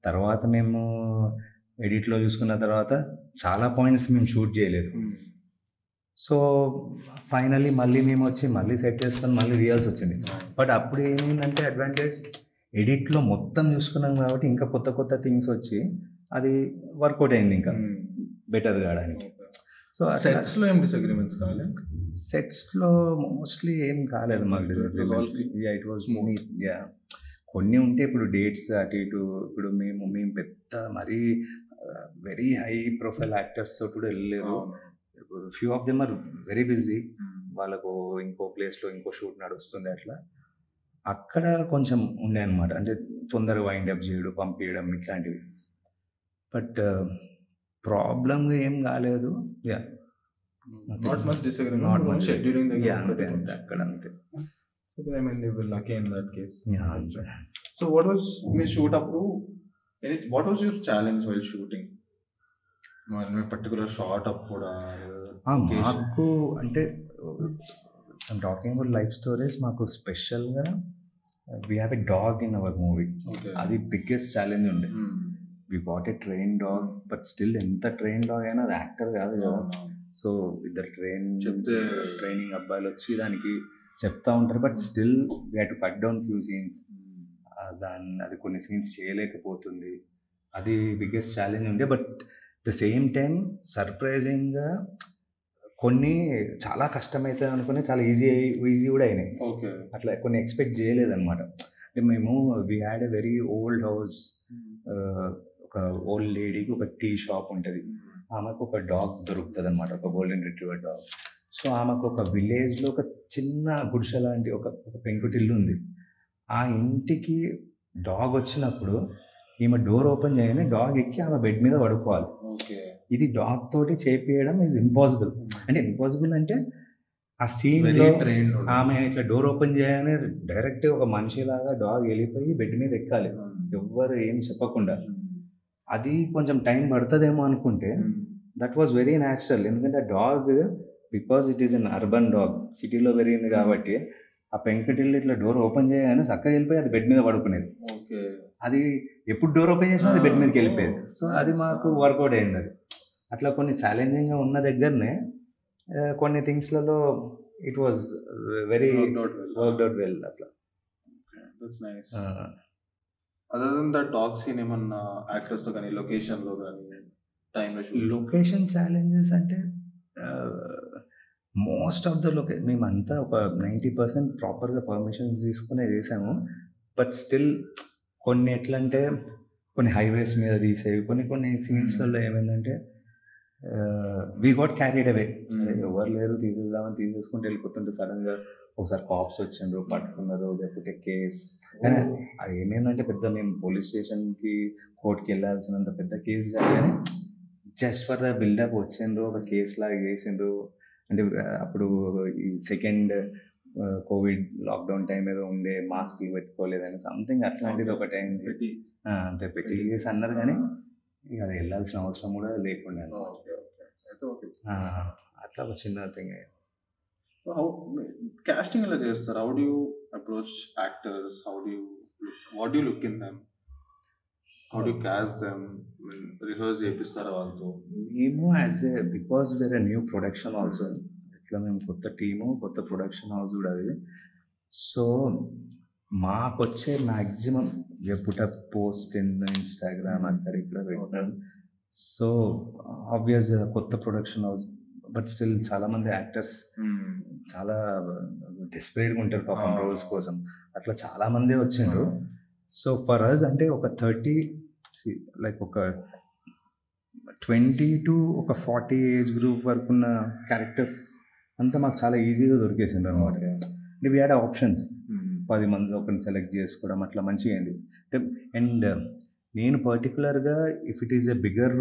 తర్వాత మేము ఎడిట్లో చూసుకున్న తర్వాత చాలా పాయింట్స్ మేము షూట్ చేయలేదు. సో ఫైనల్లీ మళ్ళీ మేము వచ్చి మళ్ళీ సెట్ చేసుకొని మళ్ళీ రియాల్సి వచ్చింది. బట్ అప్పుడు ఏమైందంటే అడ్వాంటేజ్, ఎడిట్లో మొత్తం చూసుకున్నాం కాబట్టి ఇంకా కొత్త కొత్త థింగ్స్ వచ్చి అది వర్కౌట్ అయింది ఇంకా బెటర్ కావడానికి. సో సెట్స్లో ఏం డిసగ్రిమెంట్స్ కాలేదు? సెట్స్లో మోస్ట్లీ ఏం కాలేదు మాకు disagreements. It was neat. Yeah, కొన్ని ఉంటే ఇప్పుడు డేట్స్ అటు ఇటు. ఇప్పుడు మేము పెద్ద మరీ వెరీ హై ప్రొఫైల్ యాక్టర్స్ తోటి కూడా వెళ్ళలేదు. Few of them are very busy, వాళ్ళకు ఇంకో ప్లేస్లో ఇంకో షూట్ నడుస్తుండే, అట్లా అక్కడ కొంచెం ఉండే అనమాట. అంటే తొందరగా వైండ్ అప్ చేయడం, పంపించడం ఇట్లాంటివి. బట్ ప్రాబ్లంగా ఏం కాలేదు. Yeah, not much disagreement, not much scheduling దగ్గర అంతే అక్కడ అంతే. I mean, they were lucky in that case. Yeah. So what was Miss shoot up to? What was your challenge while shooting? Particular shot up kuda? మాకు అంటే I'm talking about life stories. మాకు స్పెషల్గా we have a dog in our movie. అది biggest challenge ఉండే. We got a trained dog, but still ఎంత train dog అయినా అది actor కాదు కదా. సో ఇద్దరు ట్రైనింగ్ అబ్బాయిలు వచ్చి దానికి చెప్తా ఉంటారు. But still we had to cut down few scenes. అది కొన్ని సీన్స్ చేయలేకపోతుంది. అది బిగ్గెస్ట్ ఛాలెంజ్ ఉండే. బట్ ద సేమ్ టైం సర్ప్రైజింగ్గా కొన్ని చాలా కష్టమవుతుంది అనుకుని చాలా ఈజీ కూడా అయినాయి. అట్లా కొన్ని ఎక్స్పెక్ట్ చేయలేదన్నమాట. అంటే మేము we had a very old house. ఒక ఓల్డ్ లేడీకి ఒక టీ షాప్ ఉంటుంది. ఆమెకు ఒక డాగ్ దొరుకుతుంది అనమాట, ఒక గోల్డెన్ రిట్రీవర్ డాగ్. సో ఆమెకు ఒక విలేజ్లో ఒక చిన్న గుడిసె లాంటి ఒక పెంకుటిల్లు ఉంది. ఆ ఇంటికి డాగ్ వచ్చినప్పుడు ఈమె డోర్ ఓపెన్ చేయగానే డాగ్ ఎక్కి ఆమె బెడ్ మీద పడుకోవాలి. ఇది డాగ్ తోటి చేపియడం ఈజ్ ఇంపాసిబుల్. అంటే ఇంపాసిబుల్ అంటే ఆ వెరీ సీన్లో ట్రైన్డ్ ఆమె ఇట్లా డోర్ ఓపెన్ చేయగానే డైరెక్ట్ ఒక మనిషిలాగా డాగ్ వెళ్ళిపోయి బెడ్ మీద ఎక్కాలి, ఎవ్వరు ఏం చెప్పకుండా. అది కొంచెం టైం పడుతుందేమో అనుకుంటే దట్ వాజ్ వెరీ న్యాచురల్. ఎందుకంటే ఆ dog because it is an urban dog, సిటీలో పెరిగింది కాబట్టి ఆ పెంకటిల్లు ఇట్లా డోర్ ఓపెన్ చేయగానే చక్కగా వెళ్ళిపోయి అది బెడ్ మీద పడుకునేది. ఓకే. అది ఎప్పుడు డోర్ ఓపెన్ చేసినా అది బెడ్ మీదకి వెళ్ళిపోయేది. సో అది మాకు వర్కౌట్ అయింది. అది అట్లా కొన్ని ఛాలెంజింగ్గా ఉన్న దగ్గరనే కొన్ని థింగ్స్లలో it was very worked out well. అట్లా that's nice. Other than that dog scene ఏమన్నా యాక్టర్స్తో కానీ లొకేషన్లో కానీ టైంలో లొకేషన్ ఛాలెంజెస్ అంటే మోస్ట్ ఆఫ్ ద మేమంతా ఒక 90% ప్రాపర్గా పర్మిషన్స్ తీసుకునే చేసాము. బట్ స్టిల్ కొన్ని ఎట్లంటే కొన్ని హైవేస్ మీద తీసేవి, కొన్ని సీన్స్లలో ఏమైందంటే వీ గాట్ క్యారీడ్ అవే. ఎవరు లేరు తీసేద్దామని తీసేసుకుంటూ వెళ్ళిపోతుంటే సడన్గా ఒకసారి కాప్స్ వచ్చిండ్రు, పట్టుకున్నారు, లేకపోతే కేస్. కానీ అది ఏమైందంటే పెద్ద మేము పోలీస్ స్టేషన్కి కోర్టుకి వెళ్ళాల్సినంత పెద్ద కేసు కాదు, కానీ జస్ట్ ఫర్ ద బిల్డప్ వచ్చిండ్రు, ఒక కేసు లాగా చేసిండ్రు. అంటే అప్పుడు ఈ సెకండ్ కోవిడ్ లాక్డౌన్ టైం ఏదో ఉండే, మాస్క్లు పెట్టుకోలేదని సంథింగ్ అట్లాంటిది ఒకటి అయింది. అంతే పెట్టి కేసు అన్నారు, కానీ ఇక అది వెళ్ళాల్సిన అవసరం కూడా లేకుండా అట్లా ఒక చిన్న థింగ్. కాస్టింగ్ ఎలా చేస్తారు? How do you approach actors? What do you look in them? How do you cast them? Rehearse చేపిస్తారా వాళ్ళతో? మేము because we're new production also, ఇట్లా మేము కొత్త టీము, కొత్త ప్రొడక్షన్ హౌస్ కూడా అది. సో మాకు వచ్చే maximum put up post in Instagram అక్కడ ఇక్కడ పెట్టాం. సో ఆబ్వియస్ కొత్త ప్రొడక్షన్ హౌస్, బట్ స్టిల్ చాలామంది యాక్టర్స్ చాలా డెస్పరేట్గా ఉంటారు పాపం రోల్స్ కోసం. అట్లా చాలామంది వచ్చిండ్రు. సో ఫర్ అస్ అంటే ఒక 30 లైక్ ఒక 20 to ఒక 40 ఏజ్ గ్రూప్ వరకు ఉన్న క్యారెక్టర్స్ అంతా మాకు చాలా ఈజీగా దొరికేసిండ్రు అనమాట. అంటే వీ హ్యాడ్ ఆప్షన్స్, 10 మంది ఒకరిని సెలెక్ట్ చేసుకోవడం అట్లా మంచిగా అయింది. అండ్ నేను పర్టికులర్గా if it is a bigger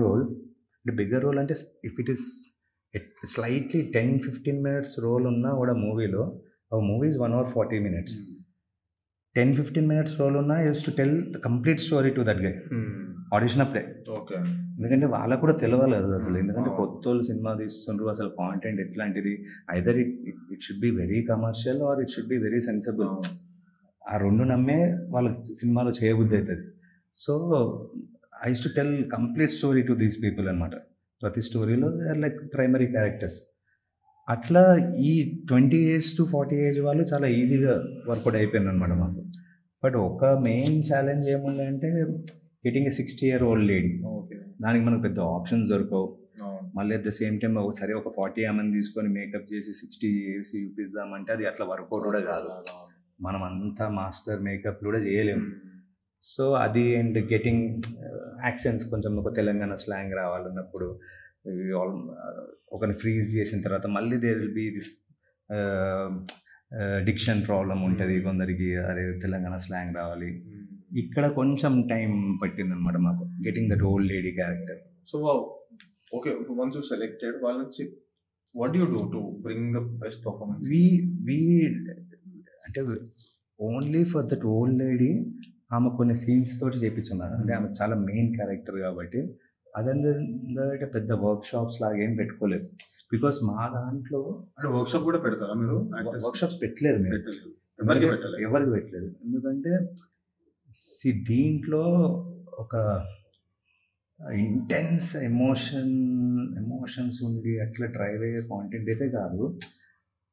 role అంటే if it is slightly 10-15 minutes role ఉన్నా కూడా మూవీలో, ఆ movie is 1 hour 40 minutes, 10-15 minutes role ఉన్నా used to tell the complete story to that guy audition apply. Okay. ఎందుకంటే వాళ్ళకు కూడా తెలియాలి కదా అసలు, ఎందుకంటే కొత్త వాళ్ళు సినిమా తీస్తుండ్రు, అసలు కాంటెంట్ ఎట్లాంటిది, either it should be very commercial or it should be very sensible. ఆ రెండు నమ్మే వాళ్ళకి సినిమాలో చేయబుద్ధి అవుతుంది. So I used to tell complete story to these people అనమాట. ప్రతి స్టోరీలో they are like primary characters. అట్లా ఈ 20 years to 40 ఏజ్ వాళ్ళు చాలా ఈజీగా వర్కౌట్ అయిపోయింది అనమాట మాకు. బట్ ఒక మెయిన్ ఛాలెంజ్ ఏముండే అంటే గెటింగ్ ఏ 60-year-old లేడీ. దానికి మనకు పెద్ద ఆప్షన్స్ దొరకవు. మళ్ళీ అట్ ద సేమ్ టైం ఒకసారి ఒక 40 ఆమెను తీసుకొని మేకప్ చేసి 60 years చూపిద్దామంటే అది అట్లా వర్కౌట్ కూడా కాదు. మనం అంతా మాస్టర్ మేకప్ కూడా చేయలేము. సో అది అండ్ గెటింగ్ యాక్సెంట్స్ కొంచెం ఒక తెలంగాణ స్లాంగ్ రావాలన్నప్పుడు ఒకరిని ఫ్రీజ్ చేసిన తర్వాత మళ్ళీ there will be this diction problem ఉంటుంది కొందరికి, అరే తెలంగాణ స్లాంగ్ రావాలి. ఇక్కడ కొంచెం టైం పట్టిందనమాట మాకు getting that old lady character. So okay, once you selected వాళ్ళ నుంచి what do you do to bring the best performance? We అంటే only for that old lady ఆమె కొన్ని సీన్స్ తోటి చేయించున్నారు. అంటే ఆమె చాలా మెయిన్ క్యారెక్టర్ కాబట్టి అదంటే పెద్ద వర్క్ షాప్స్ లాగా ఏం పెట్టుకోలేదు. బికాస్ మా దాంట్లో అంటే వర్క్ షాప్ కూడా పెడతారా మీరు? వర్క్ షాప్స్ పెట్టలేదు మేము, ఎవరికి పెట్టలేదు. ఎందుకంటే దీంట్లో ఒక ఇంటెన్స్ ఎమోషన్స్ ఉండి అట్లా డ్రైవ్ అయ్యే కాంటెంట్ అయితే కాదు.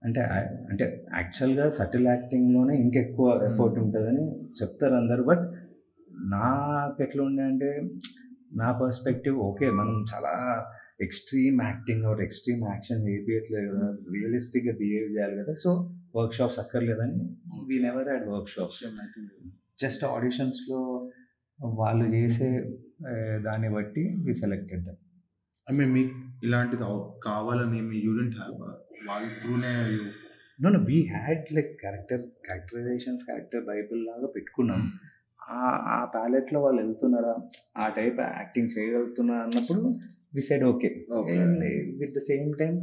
అంటే యాక్చువల్గా సటిల్ యాక్టింగ్లోనే ఇంకెక్కువ ఎఫర్ట్ ఉంటుందని చెప్తారు అందరు. బట్ నాకు ఎట్లా ఉండే అంటే నా పర్స్పెక్టివ్, ఓకే మనం చాలా extreme acting or extreme action వేయట్లేదు కదా, రియలిస్టిక్గా బిహేవ్ చేయాలి కదా. సో వర్క్ షాప్స్ అక్కర్లేదని we never had workshops. Just ఆడిషన్స్లో వాళ్ళు చేసే దాన్ని బట్టి we selected that. I mean మీకు ఇలాంటిది కావాలని యూ డిడ్ంట్ హ్యావ్ వాళ్ళ త్రూనే no we had like characterisations, character bible లాగా పెట్టుకున్నాం. ఆ ప్యాలెట్లో వాళ్ళు వెళ్తున్నారా, ఆ టైప్ యాక్టింగ్ చేయగలుగుతున్నారు అన్నప్పుడు we said okay. And with the same time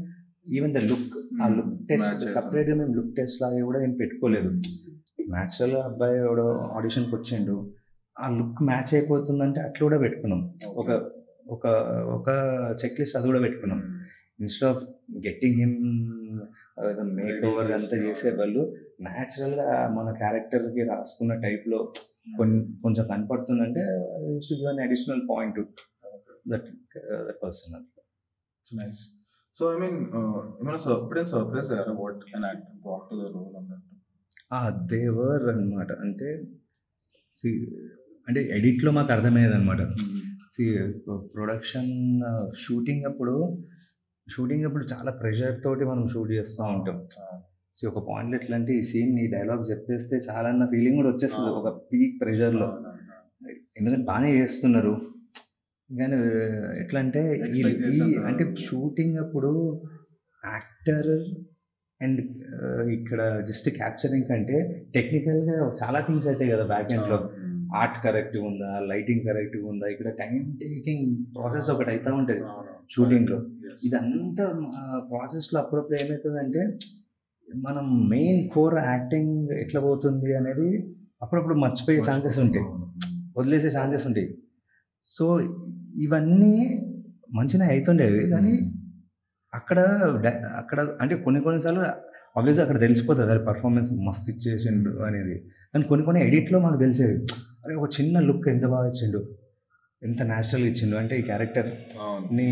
even the look, ఆ లుక్ టెస్ట్ సపరేట్గా మేము లుక్ టెస్ట్ లాగా కూడా ఏం పెట్టుకోలేదు. న్యాచురల్గా అబ్బాయి ఎవడో ఆడిషన్కి వచ్చిండు, ఆ లుక్ మ్యాచ్ అయిపోతుందంటే అట్లా కూడా పెట్టుకున్నాం. ఒక ఒక ఒక చెక్ లిస్ట్ అది కూడా పెట్టుకున్నాం. Instead of getting him makeover అంతా చేసేవాళ్ళు న్యాచురల్గా మన క్యారెక్టర్కి రాసుకున్న టైప్లో కొంచెం కనపడుతుందంటే to give an additional point to that person. It's nice. So I mean, ఏమైనా సర్ప్రైజ్ అయ్యారా what an actor brought to the role అన్నట్టు? దేవర్ అనమాట. అంటే ఎడిట్లో మాకు అర్థమయ్యేది అనమాట. ప్రొడక్షన్ షూటింగ్ అప్పుడు చాలా ప్రెషర్ తోటి మనం షూట్ చేస్తూ ఉంటాం. ఒక పాయింట్లో ఎట్లా అంటే ఈ సీన్ ఈ డైలాగ్ చెప్పేస్తే చాలా అన్న ఫీలింగ్ కూడా వచ్చేస్తుంది ఒక పీక్ ప్రెషర్లో. ఎందుకంటే బాగానే చేస్తున్నారు కానీ ఎట్లా అంటే అంటే షూటింగ్ అప్పుడు యాక్టర్ అండ్ ఇక్కడ జస్ట్ క్యాప్చరింగ్ కంటే టెక్నికల్గా చాలా థింగ్స్ అవుతాయి కదా బ్యాక్ ఎండ్లో. ఆర్ట్ కరెక్ట్గా ఉందా, లైటింగ్ కరెక్ట్గా ఉందా, ఇక్కడ టైం టేకింగ్ ప్రాసెస్ ఒకటి అవుతూ ఉంటుంది షూటింగ్లో. ఇదంతా ప్రాసెస్లో అప్పుడప్పుడు ఏమవుతుందంటే మనం మెయిన్ కోర్ యాక్టింగ్ ఎట్లా పోతుంది అనేది అప్పుడప్పుడు మర్చిపోయే ఛాన్సెస్ ఉంటాయి, వదిలేసే ఛాన్సెస్ ఉంటాయి. సో ఇవన్నీ మంచిగా అవుతుండేవి కానీ అక్కడ అంటే కొన్నిసార్లు ఆబ్వియస్గా అక్కడ తెలిసిపోతుంది అది పర్ఫార్మెన్స్ మస్తు ఇచ్చేసిండు అనేది. కానీ కొన్ని ఎడిట్లో మాకు తెలిసేది అరే ఒక చిన్న లుక్ ఎంత బాగా ఇచ్చిండు, ఎంత న్యాచురల్గా ఇచ్చిండు, అంటే ఈ క్యారెక్టర్ని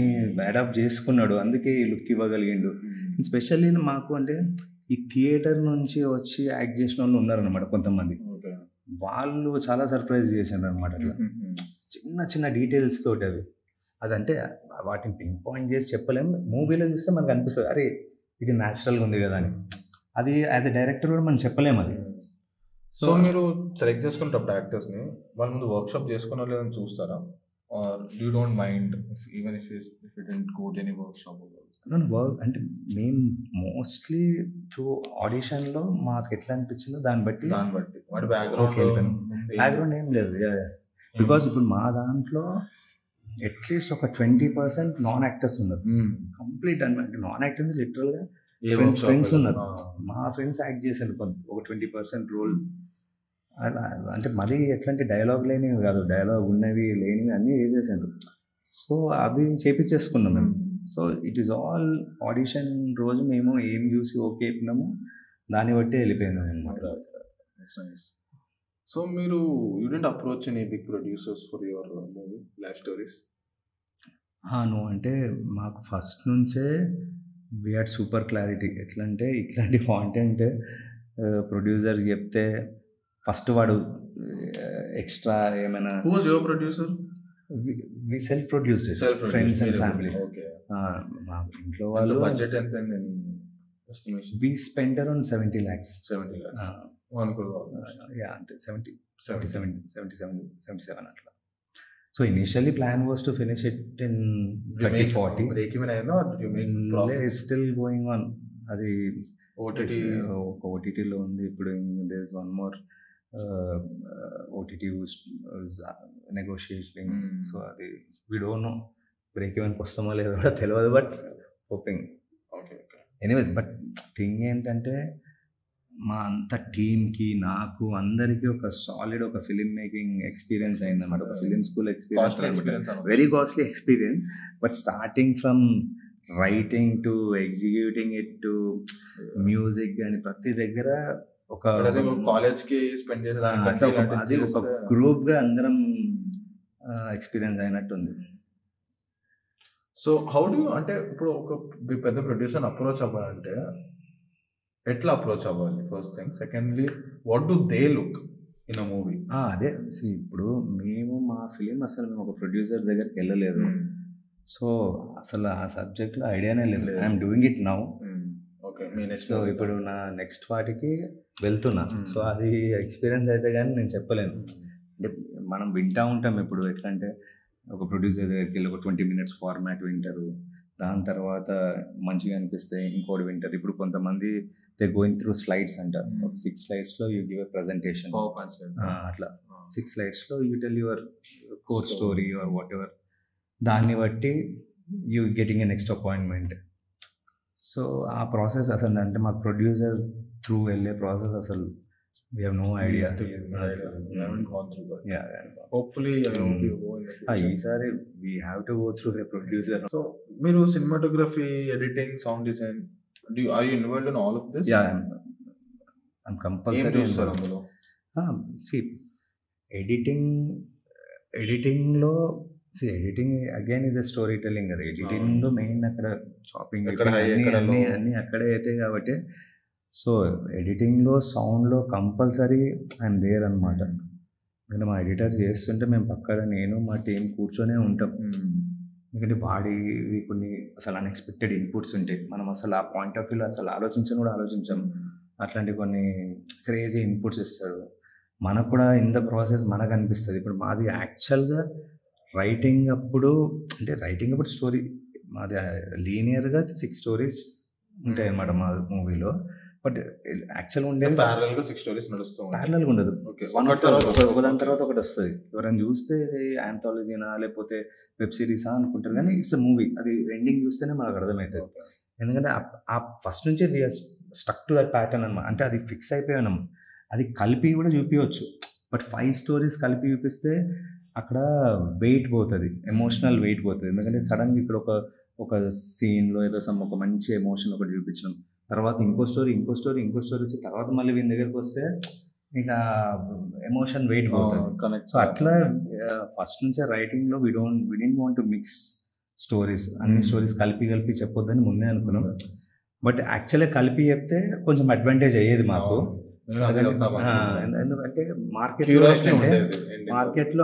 అడాప్ట్ చేసుకున్నాడు అందుకే ఈ లుక్ ఇవ్వగలిగిండు. స్పెషల్లీ మాకు అంటే ఈ థియేటర్ నుంచి వచ్చి యాక్ట్ చేసిన వాళ్ళు ఉన్నారనమాట కొంతమంది, వాళ్ళు చాలా సర్ప్రైజ్ చేశారు అనమాట. అట్లా చిన్న డీటెయిల్స్ తోటి అదంటే వాటిని పింక్ పాయింట్ చేసి చెప్పలేము. మూవీలో చూస్తే మనకు అనిపిస్తుంది అరే ఇది న్యాచురల్గా ఉంది కదా అని. అది యాజ్ ఎ డైరెక్టర్ కూడా మనం చెప్పలేము అది. సో మీరు సెలెక్ట్ చేసుకున్నప్పుడు యాక్టర్స్ని వాళ్ళ ముందు వర్క్షాప్ చేసుకున్నా లేదని చూస్తారా, or you don't mind even if you didn't go to any workshop? అంటే మేము మోస్ట్లీ త్రూ ఆడిషన్లో మాకు ఎట్లా అనిపించిందో దాన్ని బట్టి వాటి బ్యాక్గ్రౌండ్ ఏం లేదు. బికాస్ ఇప్పుడు మా దాంట్లో అట్లీస్ట్ ఒక 20% నాన్ యాక్టర్స్ ఉన్నారు. కంప్లీట్ అంటే నాన్ యాక్టర్స్ లిటరల్గా ఫ్రెండ్స్ ఉన్నారు. మా ఫ్రెండ్స్ యాక్ట్ చేశారు ఒక 20% రోల్. అంటే మరీ ఎట్లా అంటే డైలాగ్ లేనివి కాదు, డైలాగ్ ఉన్నవి లేనివి అన్నీ వేసేసారు. సో అవి చేపించేసుకున్నాం మేము. So it is all audition రోజు మేము ఏం చూసి ఓకే చెప్పినాము దాన్ని బట్టి వెళ్ళిపోయింది అనమాట. సో మీరు you didn't approach any big producers for your movie life stories? అంటే మాకు ఫస్ట్ నుంచే వీ హ్యాడ్ సూపర్ క్లారిటీ. ఎట్లా అంటే ఇట్లాంటి కాంటెంట్ ప్రొడ్యూసర్ చెప్తే ఫస్ట్ వాడు ఎక్స్ట్రా ఏమైనా. Who was your producer? We self produced, friends and family. మా ఇంట్లో వాళ్ళు. బడ్జెట్ ఎంత అయింది estimation? We spend around 70 lakhs. 70 lakhs అంతే, 77 అట్లా. So initially plan was to finish it in 30-40. Break even అయిందా or do you make profit? It's still going on. అది ఓటీటీలో ఉంది ఇప్పుడు. There is one more OTT negotiating. So అది we don't know break ఈవెన్కి వస్తామో లేదో కూడా తెలియదు, but hoping. Anyways but thing ఏంటంటే మా అంత టీమ్కి నాకు అందరికీ ఒక సాలిడ్ ఒక ఫిలిం మేకింగ్ ఎక్స్పీరియన్స్ అయిందన్నమాట. ఒక film school experience, very costly experience. But starting from writing to executing it to music అని ప్రతి దగ్గర ఒక కాలేజ్కి స్పెండ్ చేసేదానికి అది ఒక గ్రూప్గా అందరం ఎక్స్పీరియన్స్ అయినట్టుంది. సో హౌ డూ అంటే ఇప్పుడు ఒక పెద్ద ప్రొడ్యూసర్ అప్రోచ్ అవ్వాలంటే ఎట్లా అప్రోచ్ అవ్వాలి? First thing. Secondly, what do they look in a movie? అదే ఇప్పుడు మేము మా ఫిలిం అసలు మేము ఒక ప్రొడ్యూసర్ దగ్గరికి వెళ్ళలేదు. సో అసలు ఆ సబ్జెక్ట్లో ఐడియానే లేదు. I'm doing it now. So ఇప్పుడు నా నెక్స్ట్ వాటికి వెళ్తున్నా. సో అది ఎక్స్పీరియన్స్ అయితే కానీ నేను చెప్పలేను. అంటే మనం వింటూ ఉంటాం ఇప్పుడు ఎట్లా అంటే ఒక ప్రొడ్యూసర్ దగ్గరికి వెళ్ళి ఒక 20 minutes ఫార్మాట్ వింటారు, దాని తర్వాత మంచిగా అనిపిస్తే ఇంకోటి వింటారు. ఇప్పుడు కొంతమంది దే గోయింగ్ త్రూ స్లైడ్స్ అంట. 6 slides you give a presentation, అట్లా 6 slides you tell your core story or whatever. దాన్ని బట్టి you getting a next appointment. So ఆ ప్రాసెస్ అసలు అంటే మాకు ప్రొడ్యూసర్ త్రూ వెళ్ళే ప్రాసెస్ అసలు we have no idea. Hopefully ఈసారి we have to go through a producer. So మీరు cinematography, editing, sound design, are you involved in all of this? Yeah, I'm compulsory. సి ఎడిటింగ్లో editing again is a story telling కదా. ఎడిటింగ్లో main అక్కడ chopping అన్నీ అక్కడే అవుతాయి కాబట్టి, సో ఎడిటింగ్లో సౌండ్లో కంపల్సరీ ఐఎమ్ దేర్ అనమాట. ఎందుకంటే మా ఎడిటర్ చేస్తుంటే మేము పక్కన నేను మా టీం కూర్చొనే ఉంటాం. ఎందుకంటే వాడివి కొన్ని అసలు అన్ఎక్స్పెక్టెడ్ ఇన్పుట్స్ ఉంటాయి, మనం అసలు ఆ పాయింట్ ఆఫ్ వ్యూలో అసలు ఆలోచించాం. అట్లాంటి కొన్ని క్రేజీ ఇన్పుట్స్ ఇస్తారు. మనకు కూడా ఇన్ ద ప్రాసెస్ మనకు అనిపిస్తుంది. ఇప్పుడు మాది యాక్చువల్గా రైటింగ్ అప్పుడు స్టోరీ మాది లీనియర్గా 6 స్టోరీస్ ఉంటాయి అన్నమాట మా మూవీలో. బట్ యాక్చువల్గా ఉండేది ప్యారలల్గా 6 స్టోరీస్ నడుస్తాయి. ప్యారలల్గా ఉండదు, ఒకదాని తర్వాత ఒకటి వస్తుంది. ఎవరైనా చూస్తే ఇది యాంథాలజీనా లేకపోతే వెబ్ సిరీసా అనుకుంటారు, కానీ ఇట్స్ అ మూవీ. అది ఎండింగ్ చూస్తేనే మనకు అర్థమవుతుంది. ఎందుకంటే ఆ ఫస్ట్ నుంచే స్టక్ టు దట్ ప్యాటర్న్ అనమాట. అంటే అది ఫిక్స్ అయిపోయాం. అది కలిపి కూడా చూపించవచ్చు, బట్ 5 స్టోరీస్ కలిపి చూపిస్తే అక్కడ వెయిట్ పోతుంది, ఎమోషనల్ వెయిట్ పోతుంది. ఎందుకంటే సడన్గా ఇక్కడ ఒక సీన్లో ఏదో ఒక మంచి ఎమోషన్ ఒకటి చూపించడం, తర్వాత ఇంకో స్టోరీ వచ్చి తర్వాత మళ్ళీ వీని దగ్గరికి వస్తే ఇక ఎమోషన్ వెయిట్ పోతుంది. సో అట్లా ఫస్ట్ నుంచే రైటింగ్లో we don't want to mix stories. అన్ని స్టోరీస్ కలిపి చెప్పొద్దని ముందే అనుకున్నాం. బట్ యాక్చువల్గా కలిపి చెప్తే కొంచెం అడ్వాంటేజ్ అయ్యేది మాకు. ఎందుకంటే మార్కెట్లో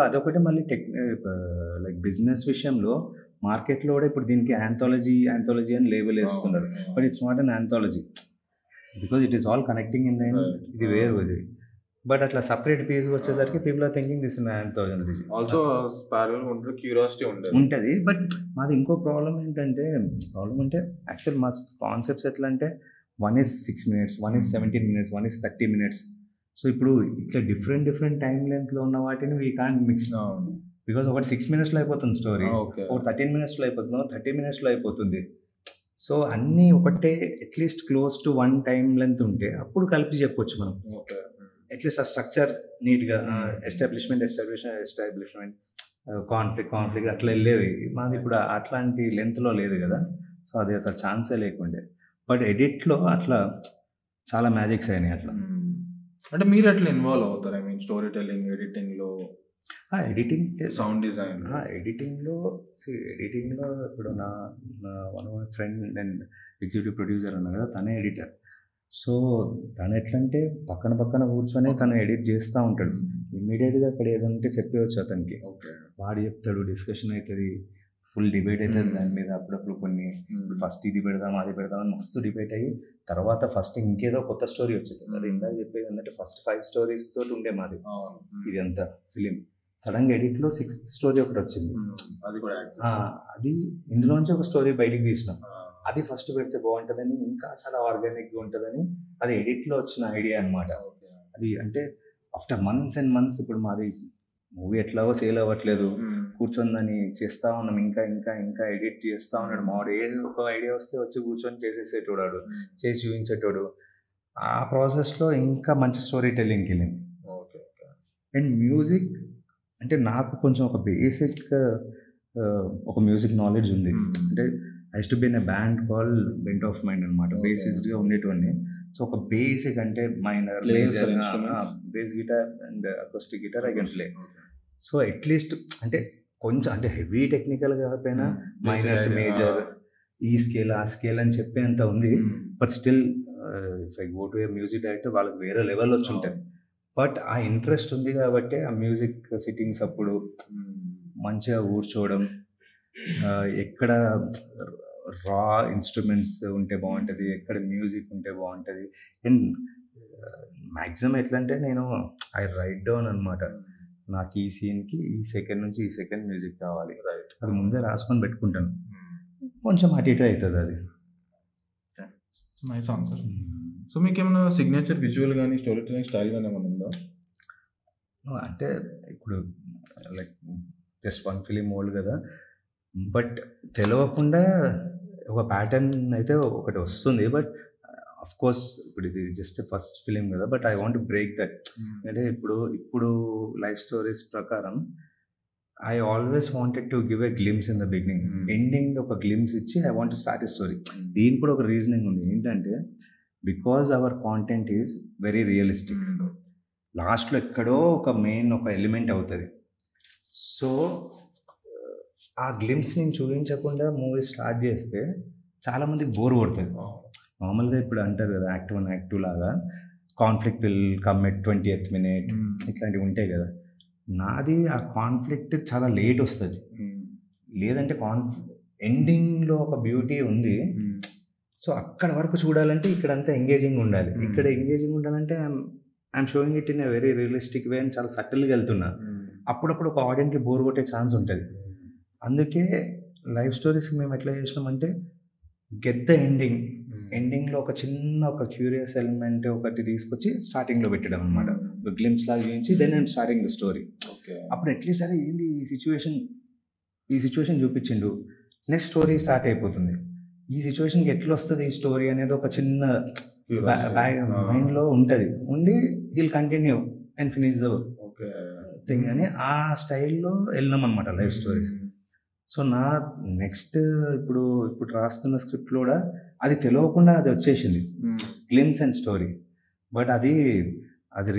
అదొకటి. మళ్ళీ లైక్ బిజినెస్ విషయంలో మార్కెట్లో కూడా ఇప్పుడు దీనికి యాంథాలజీ అని లేబుల్ వేస్తున్నారు, but it's not an anthology because it is all connecting in the end. ఇది వేరు ఇది. బట్ అట్లా సపరేట్ పీస్ వచ్చేసరికి people are thinking this in anthology. Also curiosity ఉంటుంది. బట్ మాది ఇంకో ప్రాబ్లం అంటే యాక్చువల్ మా కాన్సెప్ట్స్ ఎట్లా అంటే 1 is 6 minutes, 1 is 17 minutes, 1 is 30 minutes. So ఇప్పుడు ఇట్లా డిఫరెంట్ టైం లెంత్లో ఉన్న వాటిని వీ కాంట్ మిక్స్. బికాజ్ ఒకటి 6 minutesలో అయిపోతుంది స్టోరీ, ఒకటి 13 minutesలో అయిపోతుంది, 30 minutesలో అయిపోతుంది. సో అన్నీ ఒకటే at least close to 1 time length ఉంటే అప్పుడు కలిపి చెప్పొచ్చు మనం. అట్లీస్ట్ ఆ స్ట్రక్చర్ నీట్గా ఎస్టాబ్లిష్మెంట్ కాన్ఫ్లిక్ట్ అట్లా వెళ్ళేవి. మాది ఇప్పుడు అట్లాంటి లెంత్లో లేదు కదా, సో అది అసలు ఛాన్సే లేకుండే. బట్ ఎడిట్లో అట్లా చాలా మ్యాజిక్స్ అయినాయి. అట్లా అంటే మీరు ఎట్లా ఇన్వాల్వ్ అవుతారు? ఐ మీన్ స్టోరీ టెల్లింగ్, ఎడిటింగ్లో, ఎడిటింగ్, సౌండ్ డిజైన్. ఎడిటింగ్లో ఇప్పుడు నా వన్ ఆఫ్ మై ఫ్రెండ్, నేను ఎగ్జిక్యూటివ్ ప్రొడ్యూసర్ ఉన్నా కదా, తనే ఎడిటర్. సో తను ఎట్లా అంటే పక్కన కూర్చొని తను ఎడిట్ చేస్తూ ఉంటాడు. ఇమ్మీడియట్గా అక్కడ ఏదంటే చెప్పవచ్చు అతనికి, వాడు చెప్తాడు, డిస్కషన్ అవుతుంది, ఫుల్ డిబేట్ అవుతుంది దాని మీద. అప్పుడప్పుడు కొన్ని ఫస్ట్ ఇది పెడదాం అది పెడదాం అని మస్తు డిబేట్ అయ్యి తర్వాత ఫస్ట్ ఇంకేదో కొత్త స్టోరీ వచ్చింది. అది ఇందాక చెప్పేది ఏంటంటే ఫస్ట్ 5 stories తోటి ఉండే మాది ఇది అంతా ఫిలిం. సడన్గా ఎడిట్లో 6th స్టోరీ ఒకటి వచ్చింది. అది ఇందులోంచి ఒక స్టోరీ బయటికి తీసినాం. అది ఫస్ట్ పెడితే బాగుంటుందని, ఇంకా చాలా ఆర్గానిక్గా ఉంటుందని, అది ఎడిట్లో వచ్చిన ఐడియా అనమాట. అది అంటే ఆఫ్టర్ మంత్స్ అండ్ మంత్స్ ఇప్పుడు మాది మూవీ ఎట్లాగో సేల్ అవ్వట్లేదు, కూర్చొని చేస్తూ ఉన్నాం, ఇంకా ఎడిట్ చేస్తూ ఉన్నాడు. మావాడు ఏదో ఒక ఐడియా వస్తే వచ్చి కూర్చొని చేసేసేటోడు, చేసి చూపించేటోడు. ఆ ప్రాసెస్లో ఇంకా మంచి స్టోరీ టెల్లింగ్కి వెళ్ళింది. అండ్ మ్యూజిక్ అంటే నాకు కొంచెం ఒక బేసిక్ ఒక మ్యూజిక్ నాలెడ్జ్ ఉంది. అంటే I used to be in a band called Bent of Mind అనమాట. బేసిక్స్గా ఉండేటువంటి. సో ఒక బేసిక్ అంటే minor, major, bass guitar and acoustic guitar I can play. So at least అంటే కొంచెం అంటే హెవీ టెక్నికల్ కాకపోయినా మైనర్స్, మేజర్, ఈ స్కేల్ ఆ స్కేల్ అని చెప్పేంత ఉంది. But still if I go to a music director వాళ్ళకి వేరే లెవెల్ వచ్చి ఉంటుంది. బట్ ఆ ఇంట్రెస్ట్ ఉంది కాబట్టి ఆ మ్యూజిక్ సిట్టింగ్స్ అప్పుడు మంచిగా కూర్చోవడం, ఎక్కడ రా ఇన్స్ట్రుమెంట్స్ ఉంటే బాగుంటుంది, ఎక్కడ మ్యూజిక్ ఉంటే బాగుంటుంది. అండ్ మ్యాక్సిమం ఎట్లా అంటే నేను ఐ రైట్ డౌన్ అనమాట, నాకు ఈ సీన్కి ఈ సెకండ్ నుంచి ఈ సెకండ్ మ్యూజిక్ కావాలి, అది ముందే రాసుకొని పెట్టుకుంటాను. కొంచెం అటు ఇటు అవుతుంది అది. Nice answer. సో మీకు ఏమైనా సిగ్నేచర్ విజువల్ కానీ స్టోరీ టెల్లింగ్ స్టైల్ కానీ ఏమైనా ఉందా? అంటే ఇప్పుడు లైక్ జస్ట్ 1 ఫిలిం ఓల్డ్ కదా, బట్ తెలియకుండా ఒక ప్యాటర్న్ అయితే ఒకటి వస్తుంది. బట్ అఫ్ కోర్స్ ఇప్పుడు ఇది జస్ట్ ఫస్ట్ ఫిలిం కదా, but I want break that. అంటే ఇప్పుడు లైఫ్ స్టోరీస్ ప్రకారం I always wanted to give a glimpse in the beginning. Ending ఒక గ్లిమ్స్ ఇచ్చి I want start a story. దీనికి కూడా ఒక రీజనింగ్ ఉంది. ఏంటంటే because our content is very realistic. లాస్ట్లో ఎక్కడో ఒక మెయిన్ ఒక ఎలిమెంట్ అవుతుంది. సో ఆ గ్లిమ్స్ నేను చూపించకుండా మూవీ స్టార్ట్ చేస్తే చాలామందికి బోర్ కొడుతుంది. నార్మల్గా ఇప్పుడు అంటారు కదా, యాక్ట్ 1 యాక్ట్ 2 లాగా conflict will come at 20th minute ఇట్లాంటివి ఉంటాయి కదా. నాది ఆ కాన్ఫ్లిక్ట్ చాలా లేట్ వస్తుంది. లేదంటే ఎండింగ్లో ఒక బ్యూటీ ఉంది. సో అక్కడ వరకు చూడాలంటే ఇక్కడంతా ఎంగేజింగ్ ఉండాలి. ఇక్కడ ఎంగేజింగ్ ఉండాలంటే I'm showing it in a very realistic way అని చాలా సటిల్గా వెళ్తున్నా. అప్పుడప్పుడు ఒక ఆడియన్కి బోర్ కొట్టే ఛాన్స్ ఉంటుంది. అందుకే లైఫ్ స్టోరీస్కి మేము ఎట్లా చేసినామంటే గెట్ ద ఎండింగ్లో ఒక చిన్న ఒక క్యూరియస్ ఎలిమెంట్ ఒకటి తీసుకొచ్చి స్టార్టింగ్లో పెట్టడం అనమాట. గ్లిమ్స్ లాగా చూపించి then I'm starting the story. అప్పుడు అట్లీస్ట్ అరే ఏంది ఈ సిచ్యువేషన్ చూపించిండు, నెక్స్ట్ స్టోరీ స్టార్ట్ అయిపోతుంది. ఈ సిచ్యువేషన్కి ఎట్లా వస్తుంది ఈ స్టోరీ అనేది ఒక చిన్న మైండ్లో ఉంటుంది. ఉండి will continue and finish the thing అని ఆ స్టైల్లో వెళ్ళినాం అనమాట లైఫ్ స్టోరీస్. సో నా నెక్స్ట్ ఇప్పుడు రాస్తున్న స్క్రిప్ట్లో కూడా అది తెలియకుండా అది వచ్చేసింది, గ్లిమ్స్ అండ్ స్టోరీ. బట్ అది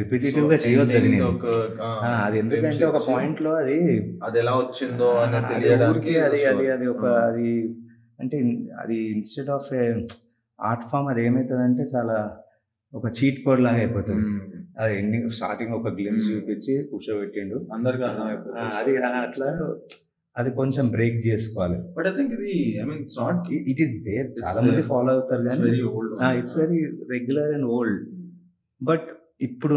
రిపీటేటివ్గా చేయొద్దు. అది నేను అది ఎందుకంటే ఒక పాయింట్లో అది ఎలా వచ్చిందో అది ఒక అది అంటే అది instead of a art form అది ఏమవుతుందంటే చాలా ఒక చీట్ కోడ్ లాగా అయిపోతుంది. అది ఎండింగ్ స్టార్టింగ్ ఒక గ్లిమ్స్ చూపించి కూర్చోబెట్టిండు అందరికీ అది అట్లా అది కొంచెం బ్రేక్ చేసుకోవాలి. But I think it is there, చాలా మంది ఫాలో అవుతారు కానీ it's very regular and old. But ఇప్పుడు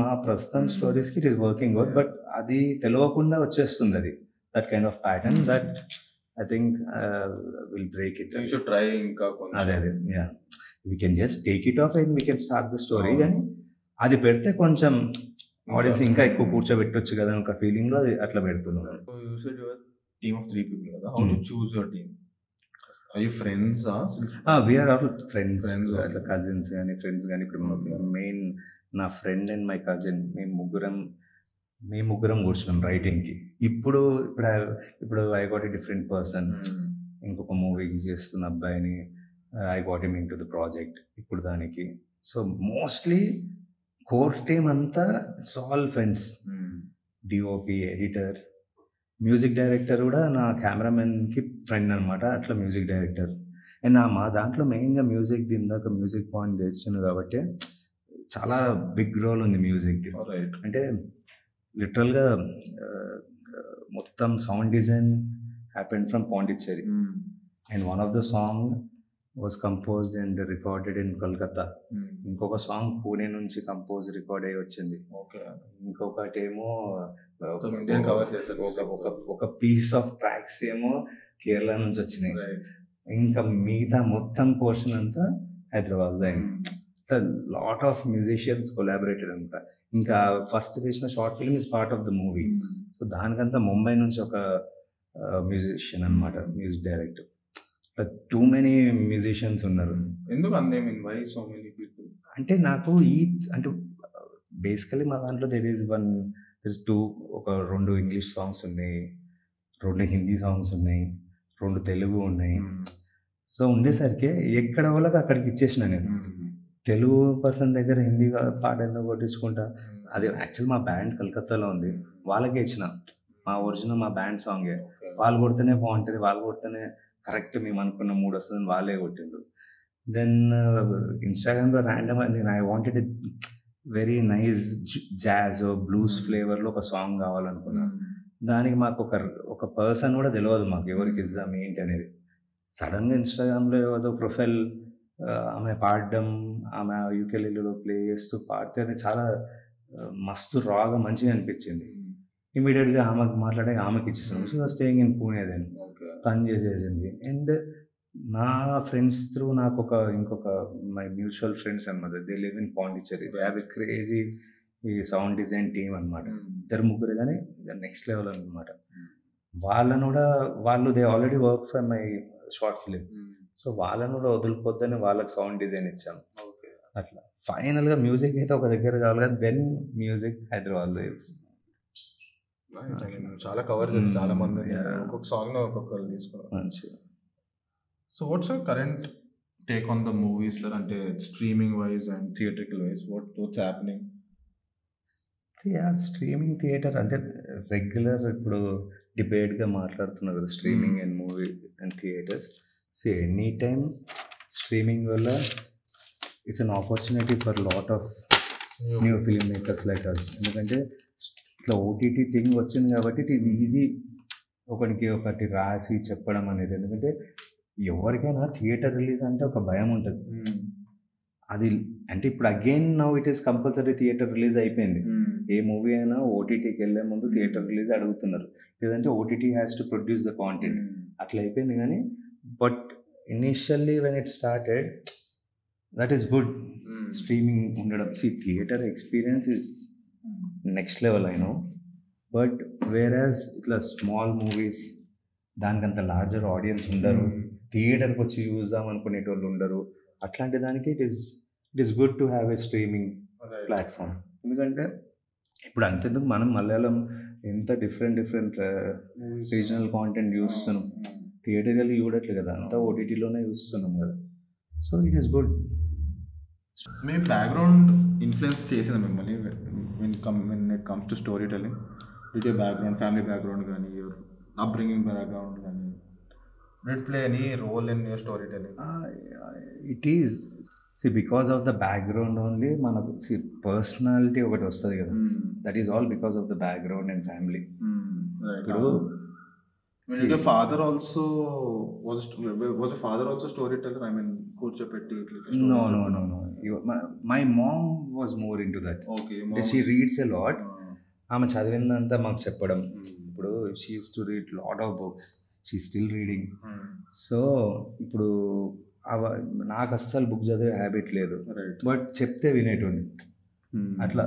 మా ప్రస్తుతం స్టోరీస్కి it is working out. But అది తెలియకుండా వచ్చేస్తుంది అది that kind of pattern that I think will break it. Try ఇంకా అదే yeah we can just take it off and we can start the story. కానీ అది పెడితే కొంచెం ఆడియన్స్ ఇంకా ఎక్కువ కూర్చోబెట్టొచ్చు కదా ఒక ఫీలింగ్లో అది అట్లా పెడుతున్నాను. Team of 3 people కదా. How to choose your team? Are you friends? We are all friends. అట్లా కజిన్స్ కానీ ఫ్రెండ్స్ కానీ. ఇప్పుడు మెయిన్ నా ఫ్రెండ్ అండ్ మై కజిన్ మేము ముగ్గురం కూర్చున్నాం రైటింగ్కి. ఇప్పుడు I got a different person. ఇంకొక మూవీకి చేస్తున్న అబ్బాయిని I got him in to the project ఇప్పుడు దానికి. సో మోస్ట్లీ కోర్ టీమ్ అంతా it's all friends. DOP, editor, music director కూడా నా కెమెరామెన్కి ఫ్రెండ్ అనమాట. అట్లా మ్యూజిక్ డైరెక్టర్ అండ్ మా దాంట్లో మెయిన్గా మ్యూజిక్ ఇందాక మ్యూజిక్ పాయింట్ తెచ్చాను కాబట్టి చాలా బిగ్ రోల్ ఉంది మ్యూజిక్ది. అంటే లిటరల్గా మొత్తం sound design happened from Pondicherry and one of the song was composed and recorded in Kolkata. ఇంకొక సాంగ్ పూణే నుంచి కంపోజ్ రికార్డ్ అయ్యి వచ్చింది. ఇంకొకటి ఏమో ఒక పీస్ ఆఫ్ ట్రాక్స్ ఏమో కేరళ నుంచి వచ్చినాయి. ఇంకా మిగతా మొత్తం పోర్షన్ అంతా హైదరాబాద్లో అయింది. లాట్ ఆఫ్ మ్యూజిషియన్స్ కొలాబరేటెడ్ అనమాట. ఇంకా ఫస్ట్ తీసిన short film is part of the movie. So దానికంతా ముంబై నుంచి ఒక మ్యూజిషియన్ అనమాట, music director. Too many musicians ఉన్నారు. ఎందుకు వై సో మెనీ పీపుల్ అంటే నాకు అంటే బేసికలీ మా దాంట్లో దెర్ ఈస్ 2 ఒక 2 ఇంగ్లీష్ సాంగ్స్ ఉన్నాయి, 2 హిందీ సాంగ్స్ ఉన్నాయి, 2 తెలుగు ఉన్నాయి. సో ఉండేసరికి ఎక్కడ వాళ్ళకి అక్కడికి ఇచ్చేసిన నేను. తెలుగు పర్సన్ దగ్గర హిందీ పాట ఎందుకు కొట్టించుకుంటా. అది యాక్చువల్ మా బ్యాండ్ కలకత్తాలో ఉంది, వాళ్ళకే ఇచ్చిన. మా ఒరిజినల్ మా బ్యాండ్ సాంగే. వాళ్ళు కొడితేనే బాగుంటుంది, వాళ్ళు కొడితేనే కరెక్ట్ మేము అనుకున్న మూడు వస్తుందని వాళ్ళే కొట్టిండ్రు. దెన్ ఇన్స్టాగ్రామ్లో ర్యాండమ్ నేను I wanted very nice jazz blues ఫ్లేవర్లో ఒక సాంగ్ కావాలనుకున్నాను. దానికి మాకు ఒక పర్సన్ కూడా తెలియదు మాకు ఎవరికి ఇద్దాం ఏంటి అనేది. సడన్గా ఇన్స్టాగ్రామ్లో ఏదో ప్రొఫైల్ ఆమె పాడడం, ఆమె యూకెలీలో ప్లే చేస్తూ పాడితే అది చాలా మస్తు రాగా మంచిగా అనిపించింది. ఇమీడియట్గా ఆమెకు మాట్లాడే ఆమెకి ఇచ్చేసాను. She was staying in Pune then. తను చేసేసింది. అండ్ నా ఫ్రెండ్స్ త్రూ నాకు ఇంకొక మై మ్యూచువల్ ఫ్రెండ్స్ అనమాట, they live in Pondicherry. They have a crazy ఈ సౌండ్ డిజైన్ టీమ్ అనమాట. 2-3 కానీ నెక్స్ట్ లెవెల్ అనమాట. వాళ్ళను కూడా వాళ్ళు they already work for my short film. So వాళ్ళను కూడా వదులుకోవద్దని వాళ్ళకి సౌండ్ డిజైన్ ఇచ్చాం. ఓకే. అట్లా ఫైనల్గా మ్యూజిక్ అయితే ఒక దగ్గర కావాలి కదా, దెన్ మ్యూజిక్ హైదరాబాద్లో చేస్తాం. చాలా కవర్ చేసి చాలా మంది Yeah. ఒక్కొక్క సాంగ్ ఒక్కొక్కరు తీసుకున్నారు. మంచిగా. So what's your current take on the movies sir, అంటే streaming wise and theatrical wise what's happening? Streaming theatre అంటే రెగ్యులర్ ఇప్పుడు డిబేట్గా మాట్లాడుతున్నారు కదా, streaming and movie and theatres. So any time streaming వల్ల it's an opportunity for lot of new filmmakers like us. ఎందుకంటే ఇట్లా OTT thing వచ్చింది కాబట్టి ఇట్ ఈస్ ఈజీ ఒకటి రాసి చెప్పడం అనేది. ఎందుకంటే ఎవరికైనా థియేటర్ రిలీజ్ అంటే ఒక భయం ఉంటుంది. అది అంటే ఇప్పుడు again now it is compulsory theatre release అయిపోయింది. ఏ మూవీ అయినా ఓటీటీకి వెళ్ళే ముందు థియేటర్ రిలీజ్ అడుగుతున్నారు, లేదంటే OTT has to produce the content. అట్లా అయిపోయింది. కానీ but initially when it started that is good streaming ఉండడం. Theatre experience is next level I know, but whereas ఇట్లా స్మాల్ మూవీస్ దానికంత లార్జర్ ఆడియన్స్ ఉండరు, థియేటర్కి వచ్చి చూద్దాం అనుకునేటోళ్ళు ఉండరు. అట్లాంటి దానికి it is good to have a streaming platform. ఎందుకంటే ఇప్పుడు అంతెందుకు మనం మలయాళం ఎంత డిఫరెంట్ రీజనల్ కాంటెంట్ చూస్తున్నాం, థియేటర్కి వెళ్ళి చూడట్లేదు కదా, అంతా ఓటీటీలోనే చూస్తున్నాం కదా. So it is good. Me background influence చేసింది మిమ్మల్ని when it comes to storytelling? Did your background, family background కానీ your upbringing background కానీ did it play any role in your storytelling? It is. See, because of the background only మనకు personality ఒకటి వస్తుంది కదా, that is all because of the background and family. ఇప్పుడు your father also was your father also storyteller? I mean, కూర్చోపెట్టి no. My mom was more into that. Okay, she reads a lot. ఆమె చదివిందంతా మాకు చెప్పడం. ఇప్పుడు she used to read lot of books, she still reading. So ఇప్పుడు నాకు అస్సలు book చదివే habit లేదు, బట్ చెప్తే వినేటోని. అట్లా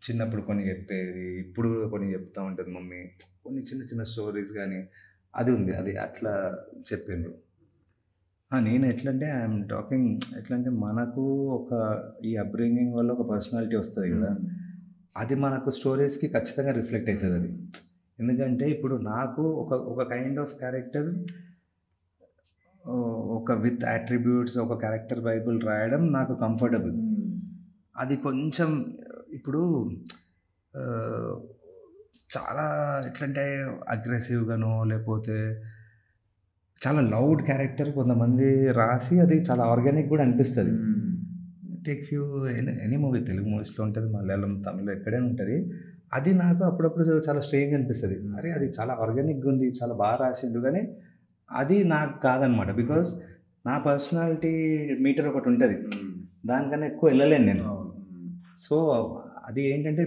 చిన్నప్పుడు కొన్ని చెప్పేది, ఇప్పుడు కొన్ని చెప్తా ఉంటుంది మమ్మీ, కొన్ని చిన్న స్టోరీస్ కానీ అది ఉంది. అది అట్లా చెప్పిండ్రు. నేను ఎట్లంటే ఐఎమ్ టాకింగ్ ఎట్లంటే మనకు ఒక ఈ అప్బ్రింగింగ్ వల్ల ఒక పర్సనాలిటీ వస్తుంది కదా, అది మనకు స్టోరీస్కి ఖచ్చితంగా రిఫ్లెక్ట్ అవుతుంది అది. ఎందుకంటే ఇప్పుడు నాకు ఒక కైండ్ ఆఫ్ క్యారెక్టర్, ఒక విత్ అట్రిబ్యూట్స్ ఒక క్యారెక్టర్ బైబుల్ రాయడం నాకు కంఫర్టబుల్. అది కొంచెం ఇప్పుడు చాలా ఎట్లంటే అగ్రెసివ్గానో లేకపోతే చాలా లౌడ్ క్యారెక్టర్ కొంతమంది రాసి అది చాలా ఆర్గానిక్ కూడా అనిపిస్తుంది. Take few any movie, Telugu మూవీస్లో ఉంటుంది, మలయాళం, తమిళ ఎక్కడైనా ఉంటుంది. అది నాకు అప్పుడప్పుడు చాలా స్ట్రేంజ్ అనిపిస్తుంది. అరే అది చాలా ఆర్గానిక్గా ఉంది, చాలా బాగా రాసిండు, కానీ అది నాకు కాదనమాట. బికాస్ నా పర్సనాలిటీ మీటర్ ఒకటి ఉంటుంది, దానికన్నా ఎక్కువ వెళ్ళలేను నేను. సో అది ఏంటంటే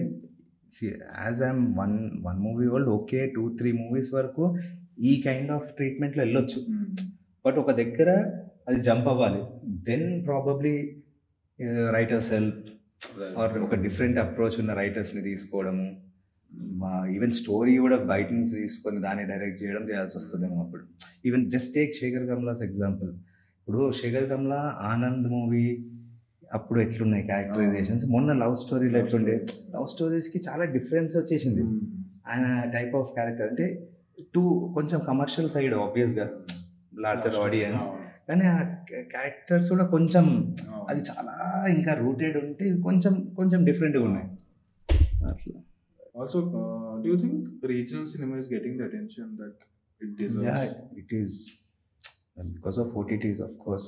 as I'm one movie world okay, 2-3 movies వరకు ఈ కైండ్ ఆఫ్ ట్రీట్మెంట్లో వెళ్ళొచ్చు. బట్ ఒక దగ్గర అది జంప్ అవ్వాలి, then probably writers help or ఒక డిఫరెంట్ అప్రోచ్ ఉన్న రైటర్స్ని తీసుకోవడము, ఈవెన్ స్టోరీ కూడా బయట నుంచి తీసుకొని దాన్ని డైరెక్ట్ చేయడం చేయాల్సి వస్తుందేమో అప్పుడు. Even just take Shekhar Kammula's example. ఇప్పుడు శేఖర్ కమ్లా ఆనంద్ మూవీ అప్పుడు ఎట్లున్నాయి క్యారెక్టరైజేషన్స్, మొన్న లవ్ స్టోరీలో ఎట్లుండే, లవ్ స్టోరీస్కి చాలా డిఫరెన్స్ వచ్చేసింది. ఆయన టైప్ ఆఫ్ క్యారెక్టర్ అంటే కొంచెం కమర్షియల్ సైడ్ ఆబ్వియస్గా లార్జర్ ఆడియన్స్, కానీ ఆ క్యారెక్టర్స్ కూడా కొంచెం అది చాలా ఇంకా రూటెడ్ ఉంటే కొంచెం డిఫరెంట్గా ఉన్నాయి అట్లా. Also, do you think regional cinema is getting the attention that it deserves? Yeah, it is because of OTTs, of course.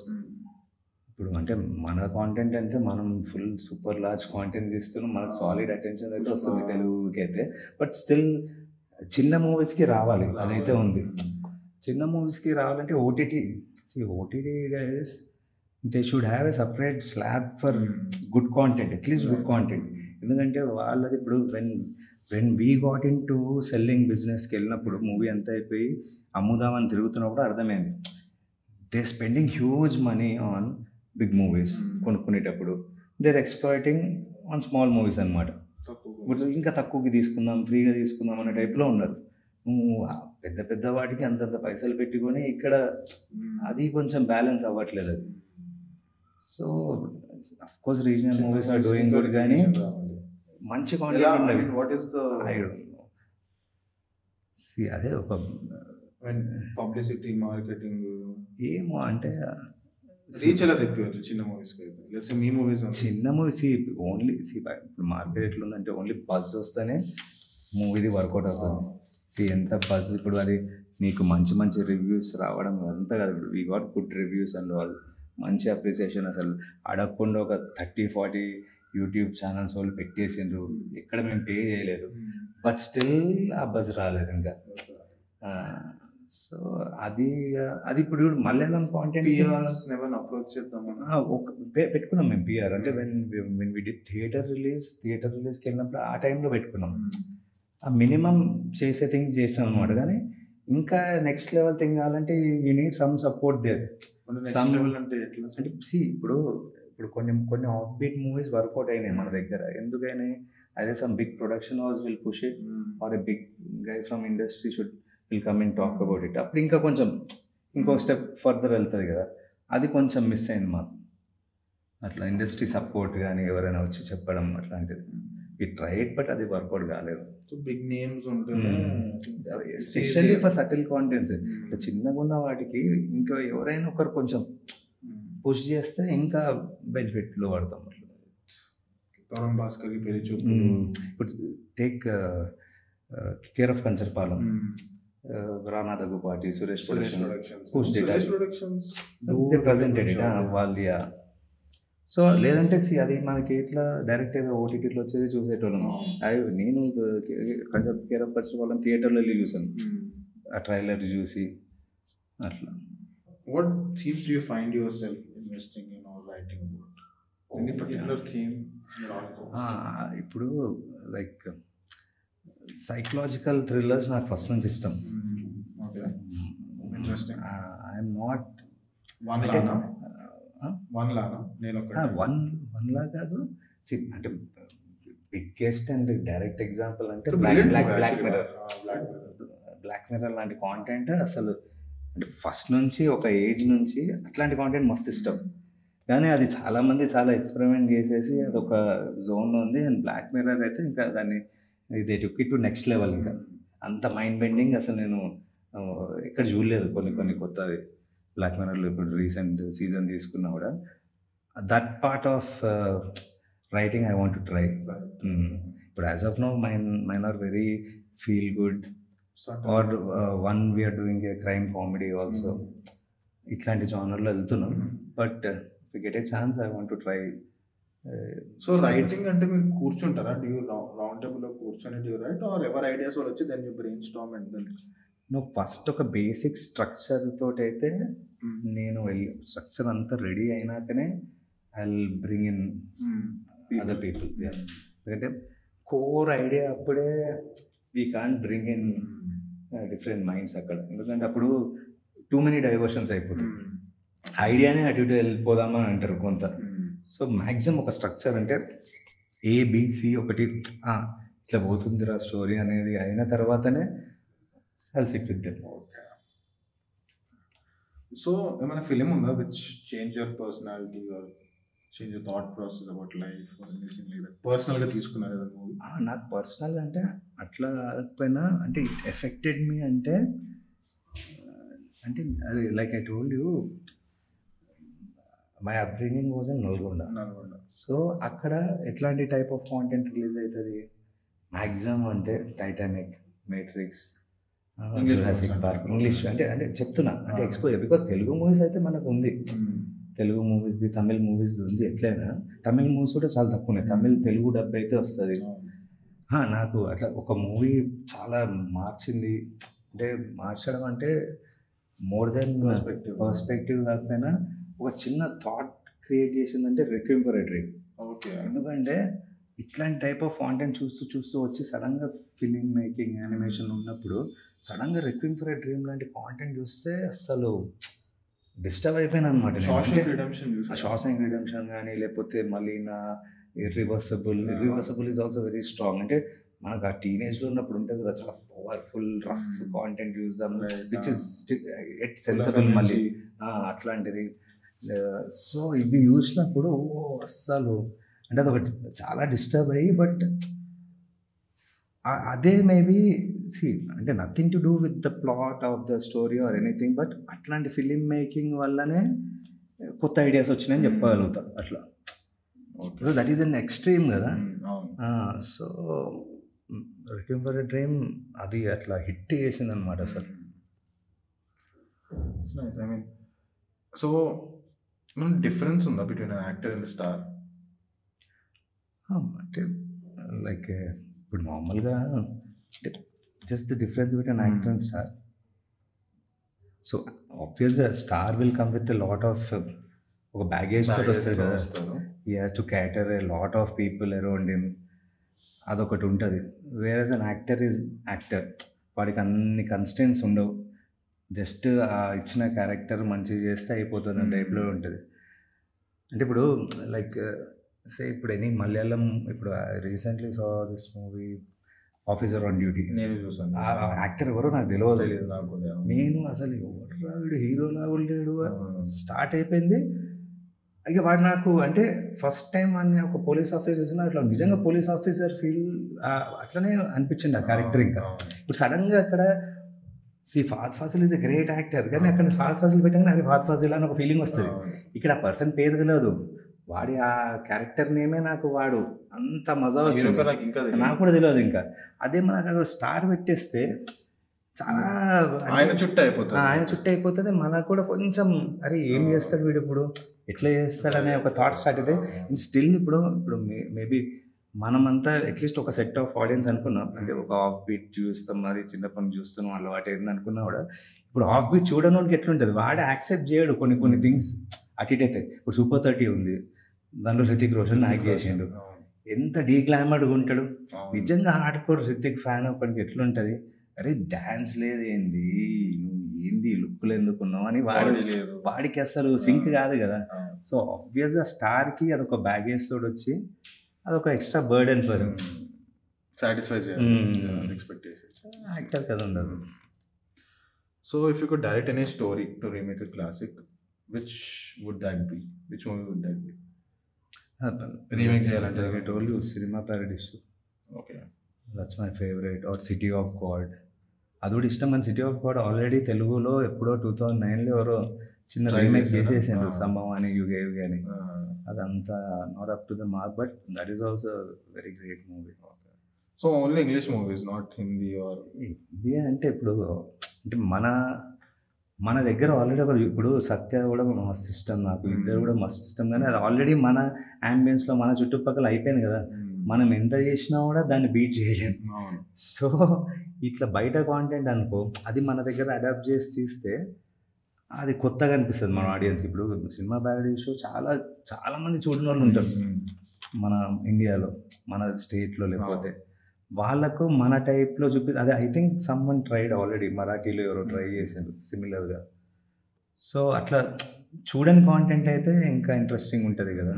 ఇప్పుడు అంటే మన కాంటెంట్ అంటే మనం ఫుల్ సూపర్ లార్జ్ కాంటెంట్ ఇస్తున్నాం, మనకు సాలిడ్ అటెన్షన్ అయితే వస్తుంది తెలుగుకి అయితే. బట్ స్టిల్ చిన్న మూవీస్కి రావాలి, అదైతే ఉంది. చిన్న మూవీస్కి రావాలంటే OTT guys, they should have a separate slab for good content, at least good content. ఎందుకంటే వాళ్ళది ఇప్పుడు when we got in to selling బిజినెస్కి వెళ్ళినప్పుడు, మూవీ అంతా అయిపోయి అమ్ముదామని తిరుగుతున్నప్పుడు అర్థమైంది, they spending huge money on big movies. కొనుక్కునేటప్పుడు they're exploiting on small movies అనమాట. ఇప్పుడు ఇంకా తక్కువకి తీసుకుందాం, ఫ్రీగా తీసుకుందాం అనే టైప్లో ఉన్నారు. నువ్వు పెద్ద పెద్ద వాటికి అంతంత పైసలు పెట్టుకొని ఇక్కడ అది కొంచెం బ్యాలెన్స్ అవ్వట్లేదు అది. So of course regional movies are doing good, కానీ మంచి కాంటెంట్ ఉన్నవి. What is the I don't know. అదే ఒక పబ్లిసిటీ మార్కెటింగ్ ఏమో అంటే రీచ్ ఎలా తెప్పివచ్చు చిన్న మూవీస్కి అయితే? లెట్స్ సే మీ మూవీస్ చిన్న మూవీస్ ఓన్లీ ఇప్పుడు మార్కెట్ ఎట్లుందంటే ఓన్లీ బజ్ వస్తేనే మూవీది వర్కౌట్ అవుతుంది. ఎంత బజ్ ఇప్పుడు అది నీకు మంచి మంచి రివ్యూస్ రావడం అంతా కాదు. ఇప్పుడు we got good reviews and వాళ్ళు మంచి అప్రిసియేషన్. అసలు అడగకుండా ఒక 30-40 యూట్యూబ్ ఛానల్స్ వాళ్ళు పెట్టేసిండ్రు, ఎక్కడ మేము పే చేయలేదు, బట్ స్టిల్ ఆ బజ్ రాలేదు ఇంకా. సో అది ఇప్పుడు మలయాళం కాంటెంట్ అప్రోచ్ చేద్దాం పెట్టుకున్నాం మేము పిఆర్. అంటే వెన్ వి డిడ్ థియేటర్కి వెళ్ళినప్పుడు ఆ టైంలో పెట్టుకున్నాం. ఆ మినిమం చేసే థింగ్స్ చేసినాం అనమాట. కానీ ఇంకా నెక్స్ట్ లెవెల్ థింగ్ కావాలంటే you need some support there. అంటే ఇప్పుడు కొన్ని ఆఫ్ బీట్ మూవీస్ వర్కౌట్ అయినాయి మన దగ్గర. ఎందుకైనా అదే some big production house will push it or a big guy from industry will come and talk about it. అప్పుడు ఇంకా కొంచెం ఇంకో స్టెప్ ఫర్దర్ వెళ్తుంది కదా. అది కొంచెం మిస్ అయింది మాకు. అట్లా ఇండస్ట్రీ సపోర్ట్ కానీ ఎవరైనా వచ్చి చెప్పడం అట్లాంటిది ఈ ట్రైడ్, బట్ అది వర్కౌట్ కాలేదు. బిగ్ నేమ్స్ ఉంటాయి ఎస్పెషల్లీ ఫర్ సటిల్ కాంటెంట్స్. ఇట్లా చిన్నగా ఉన్న వాటికి ఇంకా ఎవరైనా ఒకరు కొంచెం పుష్ చేస్తే ఇంకా బెనిఫిట్లో పడతాం. అట్లా తరుణ్ భాస్కర్కి పెళ్లి చూపు, ఇప్పుడు take care of Kancharapalem, Rana Daggubati, Suresh productions presented వాళ్ళు. సో లేదంటే అది మనకి ఎట్లా డైరెక్ట్ ఏదో ఓటీటీలో వచ్చేది చూసేటోళ్ళం. నేను కేర్ ఆఫ్ కంచర్పాలెం థియేటర్లో వెళ్ళి చూసాను, ఆ ట్రైలర్ చూసి అట్లా. What themes do you find yourself investing in or writing about? Any particular theme? ఇప్పుడు లైక్ సైకలాజికల్ థ్రిల్లర్స్ నాకు ఫస్ట్ నుంచి ఇష్టం. ఇంట్రెస్టింగ్. ఐఎమ్ నాట్ వన్ లా కాదు. అంటే బిగ్గెస్ట్ అండ్ డైరెక్ట్ ఎగ్జాంపుల్ అంటే బ్లాక్ మిర్రర్ లాంటి కాంటెంట్. అసలు అంటే ఫస్ట్ నుంచి ఒక ఏజ్ నుంచి అట్లాంటి కాంటెంట్ మస్తు ఇష్టం. కానీ అది చాలామంది చాలా ఎక్స్పెరిమెంట్ చేసేసి అది ఒక జోన్లో ఉంది. అండ్ బ్లాక్ మిర్రర్ అయితే ఇంకా దాన్ని they took it to next level. ఇంకా అంత మైండ్ బెండింగ్ అసలు నేను ఎక్కడ చూడలేదు. కొన్ని కొత్తవి బ్లాక్ మిర్రర్లో ఇప్పుడు రీసెంట్ సీజన్ తీసుకున్నా కూడా that part of writing I want to try. ఇప్పుడు as of now mine are very feel good or one we're doing a crime comedy also. ఇట్లాంటి జానర్లో వెళ్తున్నాం. But if get a chance I want to try. So writing అంటే మీరు కూర్చుంటారా? Do you round టేబుల్లో కూర్చొని do write or ever ideas వాళ్ళు వచ్చి then you brainstorm and then నువ్వు ఫస్ట్ ఒక బేసిక్ స్ట్రక్చర్ తోటైతే నేను స్ట్రక్చర్ అంతా రెడీ అయినాకనే I will bring in other people. ఎందుకంటే కోర్ ఐడియా అప్పుడే we can't bring in different minds అక్కడ. ఎందుకంటే అప్పుడు టూ మెనీ డైవర్షన్స్ అయిపోతాయి. ఐడియానే అటు ఇటు వెళ్ళిపోదామా అని అంటారు కొంత. సో మ్యాక్సిమం ఒక స్ట్రక్చర్ అంటే ఏబిసి ఒకటి ఇట్లా పోతుందిరా స్టోరీ అనేది అయిన తర్వాతనే I'll sit with them. Okay. So, ఏమైనా ఫిలిం ఉందా which change your personality or change your thought process about life or anything like that? పర్సనల్గా తీసుకున్నారు ఏదైనా మూవీ? నాకు పర్సనల్గా అంటే అట్లా కాకపోయినా అంటే ఇట్ ఎఫెక్టెడ్ మీ అంటే అది like I told you my upbringing was in Nalgonda. So అక్కడ ఎట్లాంటి టైప్ ఆఫ్ కాంటెంట్ రిలీజ్ అవుతుంది మ్యాక్సిమం అంటే Titanic, Matrix, Jurassic Park, English అంటే చెప్తున్నా అంటే ఎక్స్పోజర్. బికాజ్ తెలుగు మూవీస్ అయితే మనకు ఉంది, తెలుగు మూవీస్ది, తమిళ్ మూవీస్ది ఉంది. ఎట్లయినా తమిళ్ మూవీస్ కూడా చాలా తక్కువ ఉన్నాయి. తెలుగు డబ్ అయితే వస్తుంది. నాకు అట్లా ఒక మూవీ చాలా మార్చింది అంటే మార్చడం అంటే మోర్ దెన్ పర్స్పెక్టివ్ కాకపోయినా ఒక చిన్న థాట్ క్రియేట్ చేసిందంటే రిక్వైమ్ ఫర్ ఎ డ్రీమ్. ఓకే. ఎందుకంటే ఇట్లాంటి టైప్ ఆఫ్ కాంటెంట్ చూస్తూ వచ్చి సడన్గా ఫిలిం మేకింగ్, యానిమేషన్ ఉన్నప్పుడు సడన్గా రిక్వైమ్ ఫర్ ఎ డ్రీమ్ లాంటి కాంటెంట్ చూస్తే అసలు డిస్టర్బ్ అయిపోయినా అనమాట. షాషాంక్ రిడెంప్షన్ కానీ లేకపోతే మళ్ళీ irreversible is also very strong. అంటే మనకు ఆ టీనేజ్లో ఉన్నప్పుడు ఉంటుంది కదా, చాలా పవర్ఫుల్ రఫ్ కాంటెంట్ చూద్దాం, విచ్ ఇస్ ఇట్ సెన్సిబుల్ మళ్ళీ అట్లాంటిది. సో ఇవి చూసినప్పుడు అస్సలు అంటే అదొకటి చాలా డిస్టర్బ్ అయ్యి, బట్ అదే మేబీ సి అంటే nothing to do with the plot of the story or anything, but అట్లాంటి ఫిలిం మేకింగ్ వల్లనే కొత్త ఐడియాస్ వచ్చినాయని చెప్పగలుగుతా అట్లా. దట్ ఈస్ అన్ ఎక్స్ట్రీమ్ కదా. సో రిక్వెమ్ ఫర్ ఎ డ్రీమ్ అది అట్లా హిట్ చేసింది అనమాట అసలు. ఐ మీన్ సో డిఫరెన్స్ ఉందా between an actor and star? అంటే లైక్ ఇప్పుడు నార్మల్గా just the difference between actor and star. So ఆబ్వియస్గా star will come with lot of ఒక బ్యాగేజ్ తోటి వస్తుంది కదా. He has to క్యాటర్ a lot of people around him, అదొకటి ఉంటుంది. వేరేజ్ అన్ యాక్టర్ ఈజ్ యాక్టర్, వాడికి అన్ని కన్స్టెంట్స్ ఉండవు, జస్ట్ ఇచ్చిన క్యారెక్టర్ మంచిగా చేస్తే అయిపోతుంది అనే టైప్లో ఉంటుంది. అంటే ఇప్పుడు లైక్ సే ఇప్పుడు ఎనీ మలయాళం, ఇప్పుడు recently saw this movie officer on duty. నేను చూసాను. యాక్టర్ ఎవరో నాకు తెలియదు నాకు. నేను అసలు ఎవరు వీడు హీరోలా ఉండలేడు స్టార్ట్ అయిపోయింది. ఇక వాడు నాకు అంటే ఫస్ట్ టైం అని ఒక పోలీస్ ఆఫీసర్ చూసిన అట్లా నిజంగా పోలీస్ ఆఫీసర్ ఫీల్ అట్లనే అనిపించింది ఆ క్యారెక్టర్. ఇంకా ఇప్పుడు సడన్గా అక్కడ Fahadh Faasil is a great actor, కానీ అక్కడ ఫహద్ ఫాసిల్ పెట్టగానే అది ఫహద్ ఫాసిల్ అని ఒక ఫీలింగ్ వస్తుంది. ఇక్కడ ఆ పర్సన్ పేరు తెలియదు, వాడి ఆ క్యారెక్టర్ నేమే నాకు వాడు అంత మజా వచ్చింది, నాకు కూడా తెలియదు. ఇంకా అదే మనకు అక్కడ స్టార్ పెట్టేస్తే చాలా ఆయన చుట్టూ అయిపోతుంది. మనకు కూడా కొంచెం అరే ఏం చేస్తాడు వీడు, ఇప్పుడు ఎట్లా చేస్తాడనే ఒక థాట్ స్టార్ట్ అయితే స్టిల్ ఇప్పుడు మేబీ మనమంతా అట్లీస్ట్ ఒక సెట్ ఆఫ్ ఆడియన్స్ అనుకున్నాం, అంటే ఒక ఆఫ్ బీట్ చూస్తాం, అది చిన్నప్పటి చూస్తున్నాం అలవాటు ఏంది అనుకున్నా కూడా ఇప్పుడు ఆఫ్ బీట్ చూడని వాళ్ళకి ఎట్లుంటుంది, వాడు యాక్సెప్ట్ చేయడు కొన్ని థింగ్స్ అటు ఇటు అయితే. ఇప్పుడు సూపర్ 30 ఉంది, దాంట్లో హృతిక్ రోషన్ యాక్ట్ చేసిండు, ఎంత డీగ్లామర్డ్గా ఉంటాడు. నిజంగా హార్డ్ కోర్ హృతిక్ ఫ్యాన్ ఒకరికి ఎట్లుంటుంది, అరే డ్యాన్స్ లేదు ఏంది, ఏంది లుక్లు ఎందుకున్నావు అని వాడికి అసలు సింక్ కాదు కదా. సో ఆబ్వియస్గా స్టార్కి అదొక బ్యాగేజ్ తోడు వచ్చి అదొక extra burden for satisfy expectations actor కదా ఉండదు. So if you could direct any story to remake a classic, which would that be? Which movie would that be? Remake చేయాలంటే I told you Cinema Paradise. Okay, that's my favourite. Or City of God, అది కూడా ఇష్టం. మన city of God already తెలుగులో ఎప్పుడో 2009లో ఎవరో చిన్న remake చేసేసారు, సంభవం అని యుగే అని. అదంతా not up to the mark, but that is also very great movie. So only English movies, not Hindi or? Hindi అంటే ఇప్పుడు అంటే మన దగ్గర ఆల్రెడీ ఒక ఇప్పుడు సత్య కూడా మస్తు ఇష్టం నాకు, ఇద్దరు కూడా మస్తు ఇష్టం, కానీ అది ఆల్రెడీ మన యాంబియన్స్లో మన చుట్టుపక్కల అయిపోయింది కదా. మనం ఎంత చేసినా కూడా దాన్ని బీట్ చేయలేము. సో ఇట్లా బయట కాంటెంట్ అనుకో, అది మన దగ్గర అడాప్ట్ చేసి తీస్తే అది కొత్తగా అనిపిస్తుంది మన ఆడియన్స్కి. ఇప్పుడు సినిమా పారడైస్ షో చాలా మంది చూడని వాళ్ళు ఉంటారు మన ఇండియాలో, మన స్టేట్లో, లేకపోతే వాళ్ళకు మన టైప్లో అదే I think someone tried already, మరాఠీలో ఎవరో ట్రై చేశారు సిమిలర్గా. సో అట్లా చూడని కాంటెంట్ అయితే ఇంకా ఇంట్రెస్టింగ్ ఉంటుంది కదా.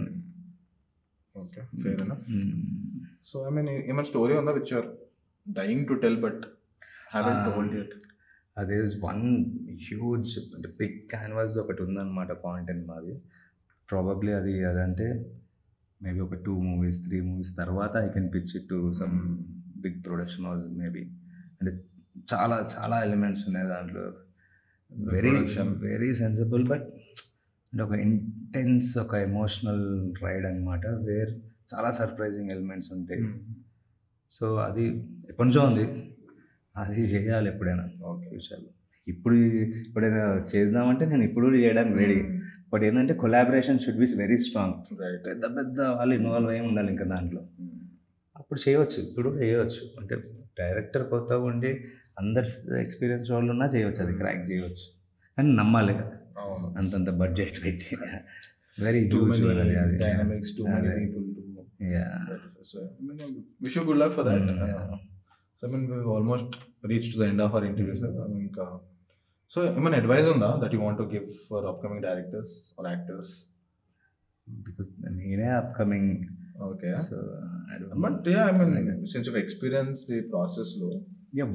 Okay, fair enough. So I mean ఏమైనా స్టోరీ ఉందా which are dying to tell but haven't told it? అదే వన్ హ్యూజ్ అంటే బిగ్ క్యాన్వాస్ ఒకటి ఉందన్నమాట కాంటెంట్ మాది. ప్రాబబ్లీ అదంటే మేబీ ఒక 2 movies 3 movies తర్వాత I can pitch it to some big production house maybe. అంటే చాలా ఎలిమెంట్స్ ఉన్నాయి దాంట్లో, వెరీ సెన్సిబుల్, బట్ అంటే ఒక ఇంటెన్స్, ఒక ఎమోషనల్ రైడ్ అనమాట, వేర్ చాలా సర్ప్రైజింగ్ ఎలిమెంట్స్ ఉంటాయి. సో అది ఎప్పటి నుంచో ఉంది, అది చేయాలి ఎప్పుడైనా ఫ్యూచర్లో. ఇప్పుడైనా చేద్దామంటే నేను ఇప్పుడు చేయడానికి రెడీ, బట్ ఏంటంటే collaboration should be very strong. పెద్ద వాళ్ళు ఇన్వాల్వ్ అయ్యి ఉండాలి ఇంకా దాంట్లో, అప్పుడు చేయవచ్చు. ఇప్పుడు కూడా చేయవచ్చు, అంటే డైరెక్టర్ కొత్తగా ఉండి అందరు ఎక్స్పీరియన్స్ వాళ్ళు ఉన్నా చేయవచ్చు, అది క్రాక్ చేయవచ్చు, కానీ నమ్మాలి కదా. అంతంత బడ్జెట్ పెట్టి very dynamics, too many people to so I mean wish you good luck for that. So I mean we've almost reached to the end of our interview, sir. So ఏమైనా advice ఉందా that you want to give for upcoming directors or actors? Because నేనే upcoming okay. So I don't but yeah I mean since you experience the ప్రాసెస్లో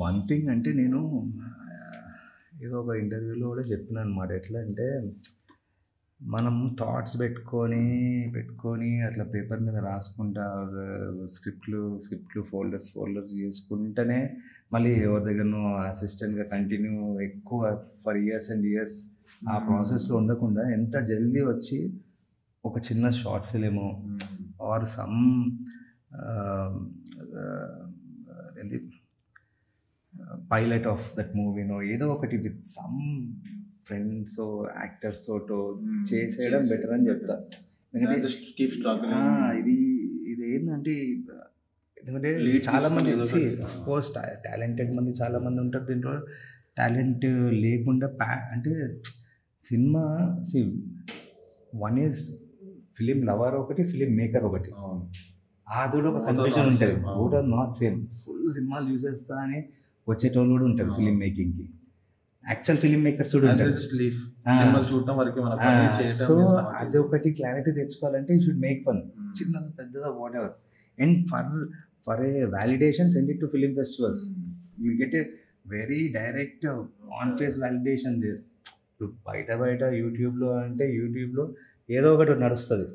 one thing అంటే నేను ఏదో ఒక ఇంటర్వ్యూలో కూడా చెప్పిన అనమాట. ఎట్లా అంటే మనం థాట్స్ పెట్టుకొని అట్లా పేపర్ మీద రాసుకుంటా స్క్రిప్ట్లు ఫోల్డర్స్ చేసుకుంటేనే మళ్ళీ ఎవరి దగ్గరనో అసిస్టెంట్గా కంటిన్యూ ఎక్కువ ఫర్ ఇయర్స్ అండ్ ఇయర్స్ ఆ ప్రాసెస్లో ఉండకుండా ఎంత జల్దీ వచ్చి ఒక చిన్న షార్ట్ ఫిలిము ఆర్ సమ్ ఏంది పైలట్ ఆఫ్ దట్ మూవీనో ఏదో ఒకటి విత్ సమ్ ఫ్రెండ్స్ యాక్టర్స్ తోటో చేసేయడం బెటర్ అని చెప్తా. ఎందుకంటే ఇది ఏంటంటే ఎందుకంటే చాలా మంది టాలెంటెడ్ మంది చాలా మంది ఉంటారు దీంట్లో. టాలెంట్ లేకుండా అంటే సినిమా వన్ ఈజ్ ఫిలిం లవర్ ఒకటి, ఫిలిం మేకర్ ఒకటి. అది కూడా ఒక కన్ఫ్యూజన్ ఉంటుంది. Both are not same. Full సినిమాలు చూసేస్తా అని వచ్చేటోళ్ళు కూడా ఉంటారు ఫిలిం మేకింగ్కి. యాక్చువల్ ఫిలిం మేకర్స్ కూడా ఉంటారు. సో అది ఒకటి క్లారిటీ తెచ్చుకోవాలంటే యూ షుడ్ మేక్ ఫన్, చిన్నదా పెద్దదా whatever. And for a validation send it to film festivals. You get a very direct on face validation there. ఇప్పుడు బయట యూట్యూబ్లో అంటే యూట్యూబ్లో ఏదో ఒకటి నడుస్తుంది,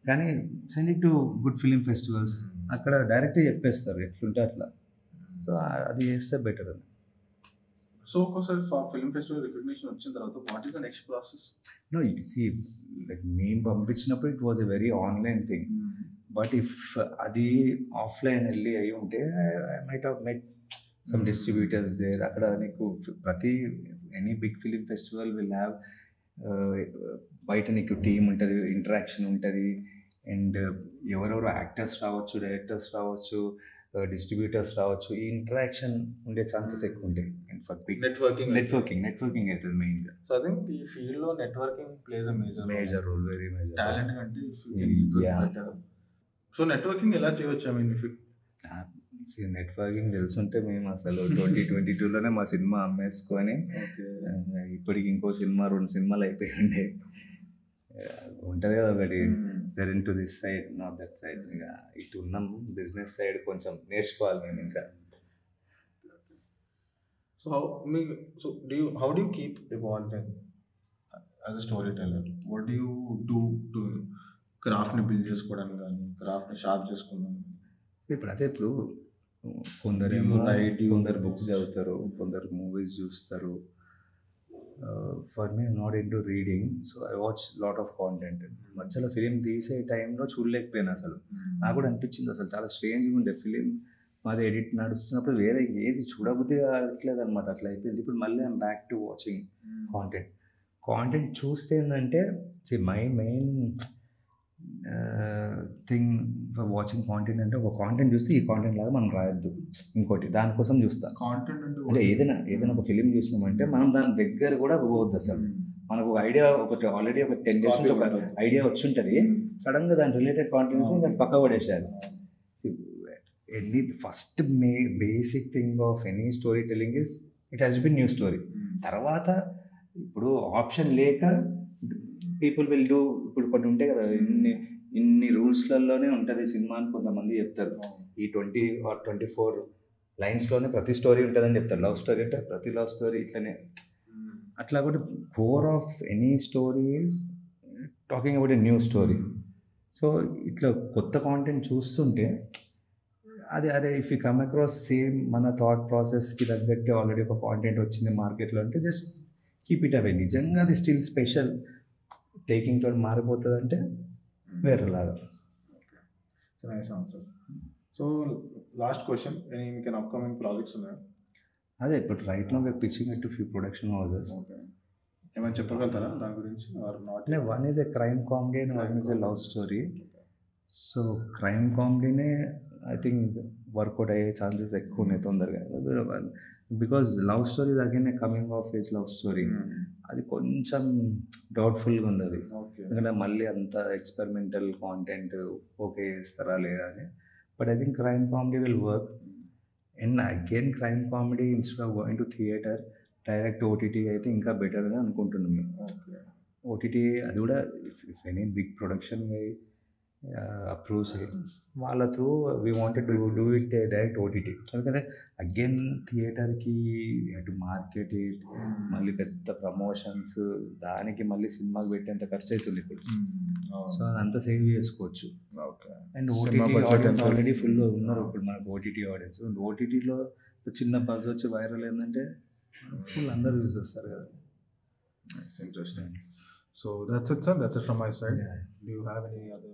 కానీ send it to good film festivals. అక్కడ డైరెక్ట్గా చెప్పేస్తారు ఎట్లుంటే అట్లా. సో అది చేస్తే బెటర్ అని. సో ఒక్కోసారి ఫిల్మ్ ఫెస్టివల్ రికగ్నిషన్ వచ్చిన తర్వాత what is the next process? No see like మేము పంపించినప్పుడు it was a very online thing. But if అది ఆఫ్లైన్ వెళ్ళి అయి ఉంటే I might have met some distributors there. అక్కడ నీకు ప్రతి any big film festival will have బయట నీకు టీమ్ ఉంటుంది, ఇంటరాక్షన్ ఉంటుంది. అండ్ ఎవరెవరు యాక్టర్స్ రావచ్చు, డైరెక్టర్స్ రావచ్చు, డిస్ట్రిబ్యూటర్స్ రావచ్చు. ఈ ఇంటరాక్షన్ ఉండే ఛాన్సెస్ ఎక్కువ ఉంటాయి. అండ్ ఫర్ బిగ్ నెట్వర్కింగ్ అవుతుంది మెయిన్గా. సో ఐ థింక్ ఈ ఫీల్డ్లో networking plays a major role, very major. Talent కంటే సో నెట్వర్కింగ్ ఎలా చేయవచ్చు? ఐ మీన్ నెట్వర్కింగ్ తెలుసుంటే మేము అసలు 2022లోనే మా సినిమా అమ్మేసుకొని ఇప్పటికి ఇంకో సినిమా 2 సినిమాలు అయిపోయి ఉండే ఉంటుంది కదా ఒకటి. We're to this side not that side. ఇక ఇటు ఉన్నాం బిజినెస్ సైడ్ కొంచెం నేర్చుకోవాలి మేము ఇంకా. So how do you keep evolving as a storyteller? What do you do to క్రాఫ్ట్ని బిల్డ్ చేసుకోవడానికి కానీ క్రాఫ్ట్ని షార్ప్ చేసుకోవడానికి? ఇప్పుడు కొందరు బుక్స్ చదువుతారు, కొందరు మూవీస్ చూస్తారు. For me not in to reading, so I watch lot of content. మధ్యలో ఫిలిం తీసే టైంలో చూడలేకపోయాను అసలు. నాకు కూడా అనిపించింది అసలు చాలా స్ట్రేంజ్గా ఉండే ఫిలిం. మాది ఎడిట్ నడుస్తున్నప్పుడు వేరే ఏది చూడబుద్ధి కావట్లేదు అనమాట. అట్లా అయిపోయింది. ఇప్పుడు మళ్ళీ I'm back to watching content చూస్తే ఏంటంటే my main thing for watching content అంటే ఒక కాంటెంట్ చూస్తే ఈ కాంటెంట్ లాగా మనం రాయొద్దు, ఇంకోటి దానికోసం చూస్తాం. కాంటెంట్ అంటే ఏదైనా ఒక ఫిలిం చూసినామంటే మనం దాని దగ్గర కూడా పోవద్దు అసలు. మనకు ఒక ఐడియా ఆల్రెడీ ఒక 10 days నుంచి ఒక ఐడియా వచ్చి ఉంటుంది. సడన్గా దాని రిలేటెడ్ కాంటెంట్స్ ఇంకా పక్క పడేసారు. First basic thing of any storytelling is it has been new story. తర్వాత ఇప్పుడు ఆప్షన్ లేక పీపుల్ విల్ డూ. ఇప్పుడు కొన్ని ఉంటాయి కదా, ఇన్ని రూల్స్లలోనే ఉంటుంది సినిమా అని కొంతమంది చెప్తారు. ఈ 20 or 24 లైన్స్లోనే ప్రతి స్టోరీ ఉంటుందని చెప్తారు. లవ్ స్టోరీ అంటే ప్రతి లవ్ స్టోరీ ఇట్లనే. అట్లా కూడా core of any story is talking about a new story. So ఇట్లా కొత్త కాంటెంట్ చూస్తుంటే అరే if you come across same మన థాట్ ప్రాసెస్కి తగ్గట్టు ఆల్రెడీ ఒక కాంటెంట్ వచ్చింది మార్కెట్లో అంటే జస్ట్ కీప్ ఇట్ అవే. నిజంగా అది స్టిల్ స్పెషల్ టేకింగ్ తోటి మారిపోతుంది అంటే వేరేలాగా. Nice answer. So last question, మీకు అప్కమింగ్ ప్రాజెక్ట్స్ ఉన్నాయా? అదే ఇప్పుడు right now pitching to few production houses. ఏమైనా చెప్పగలుగుతారా దాని గురించి? One is a crime comedy and one is a love story. So crime కామెడీనే ఐ థింక్ వర్కౌట్ అయ్యే ఛాన్సెస్ ఎక్కువ ఉన్నాయి తొందరగా. Because love story again a coming of age love story. అది కొంచెం డౌట్ఫుల్గా ఉంది అది. ఎందుకంటే మళ్ళీ అంత ఎక్స్పెరిమెంటల్ కాంటెంట్ ఓకే చేస్తారా లేదా అని. But I think crime comedy will work. And again crime comedy instead of going to theatre direct OTT అయితే ఇంకా బెటర్ అని అనుకుంటున్నాం మేము. ఓటీటీ అది కూడా if any big production approves వాళ్ళ through we wanted to do it direct OTT. ఎందుకంటే again థియేటర్కి అటు మార్కెట్ ఇట్, మళ్ళీ పెద్ద ప్రమోషన్స్, దానికి మళ్ళీ సినిమాకి పెట్టేంత ఖర్చు అవుతుంది ఇప్పుడు. సో అదంతా సేవ్ చేసుకోవచ్చు. Okay. And cinema OTT budget audience ఎంత? ఆల్రెడీ ఫుల్ ఉన్నారు ఇప్పుడు మనకు ఓటీటీ ఆడియన్స్. ఓటీటీలో చిన్న బజ్ వచ్చి వైరల్ ఏంటంటే ఫుల్ అందరూ యూజ్ చేస్తారు కదా. It's interesting. So that's it, sir. That's it from my side. Yeah. Do you have any other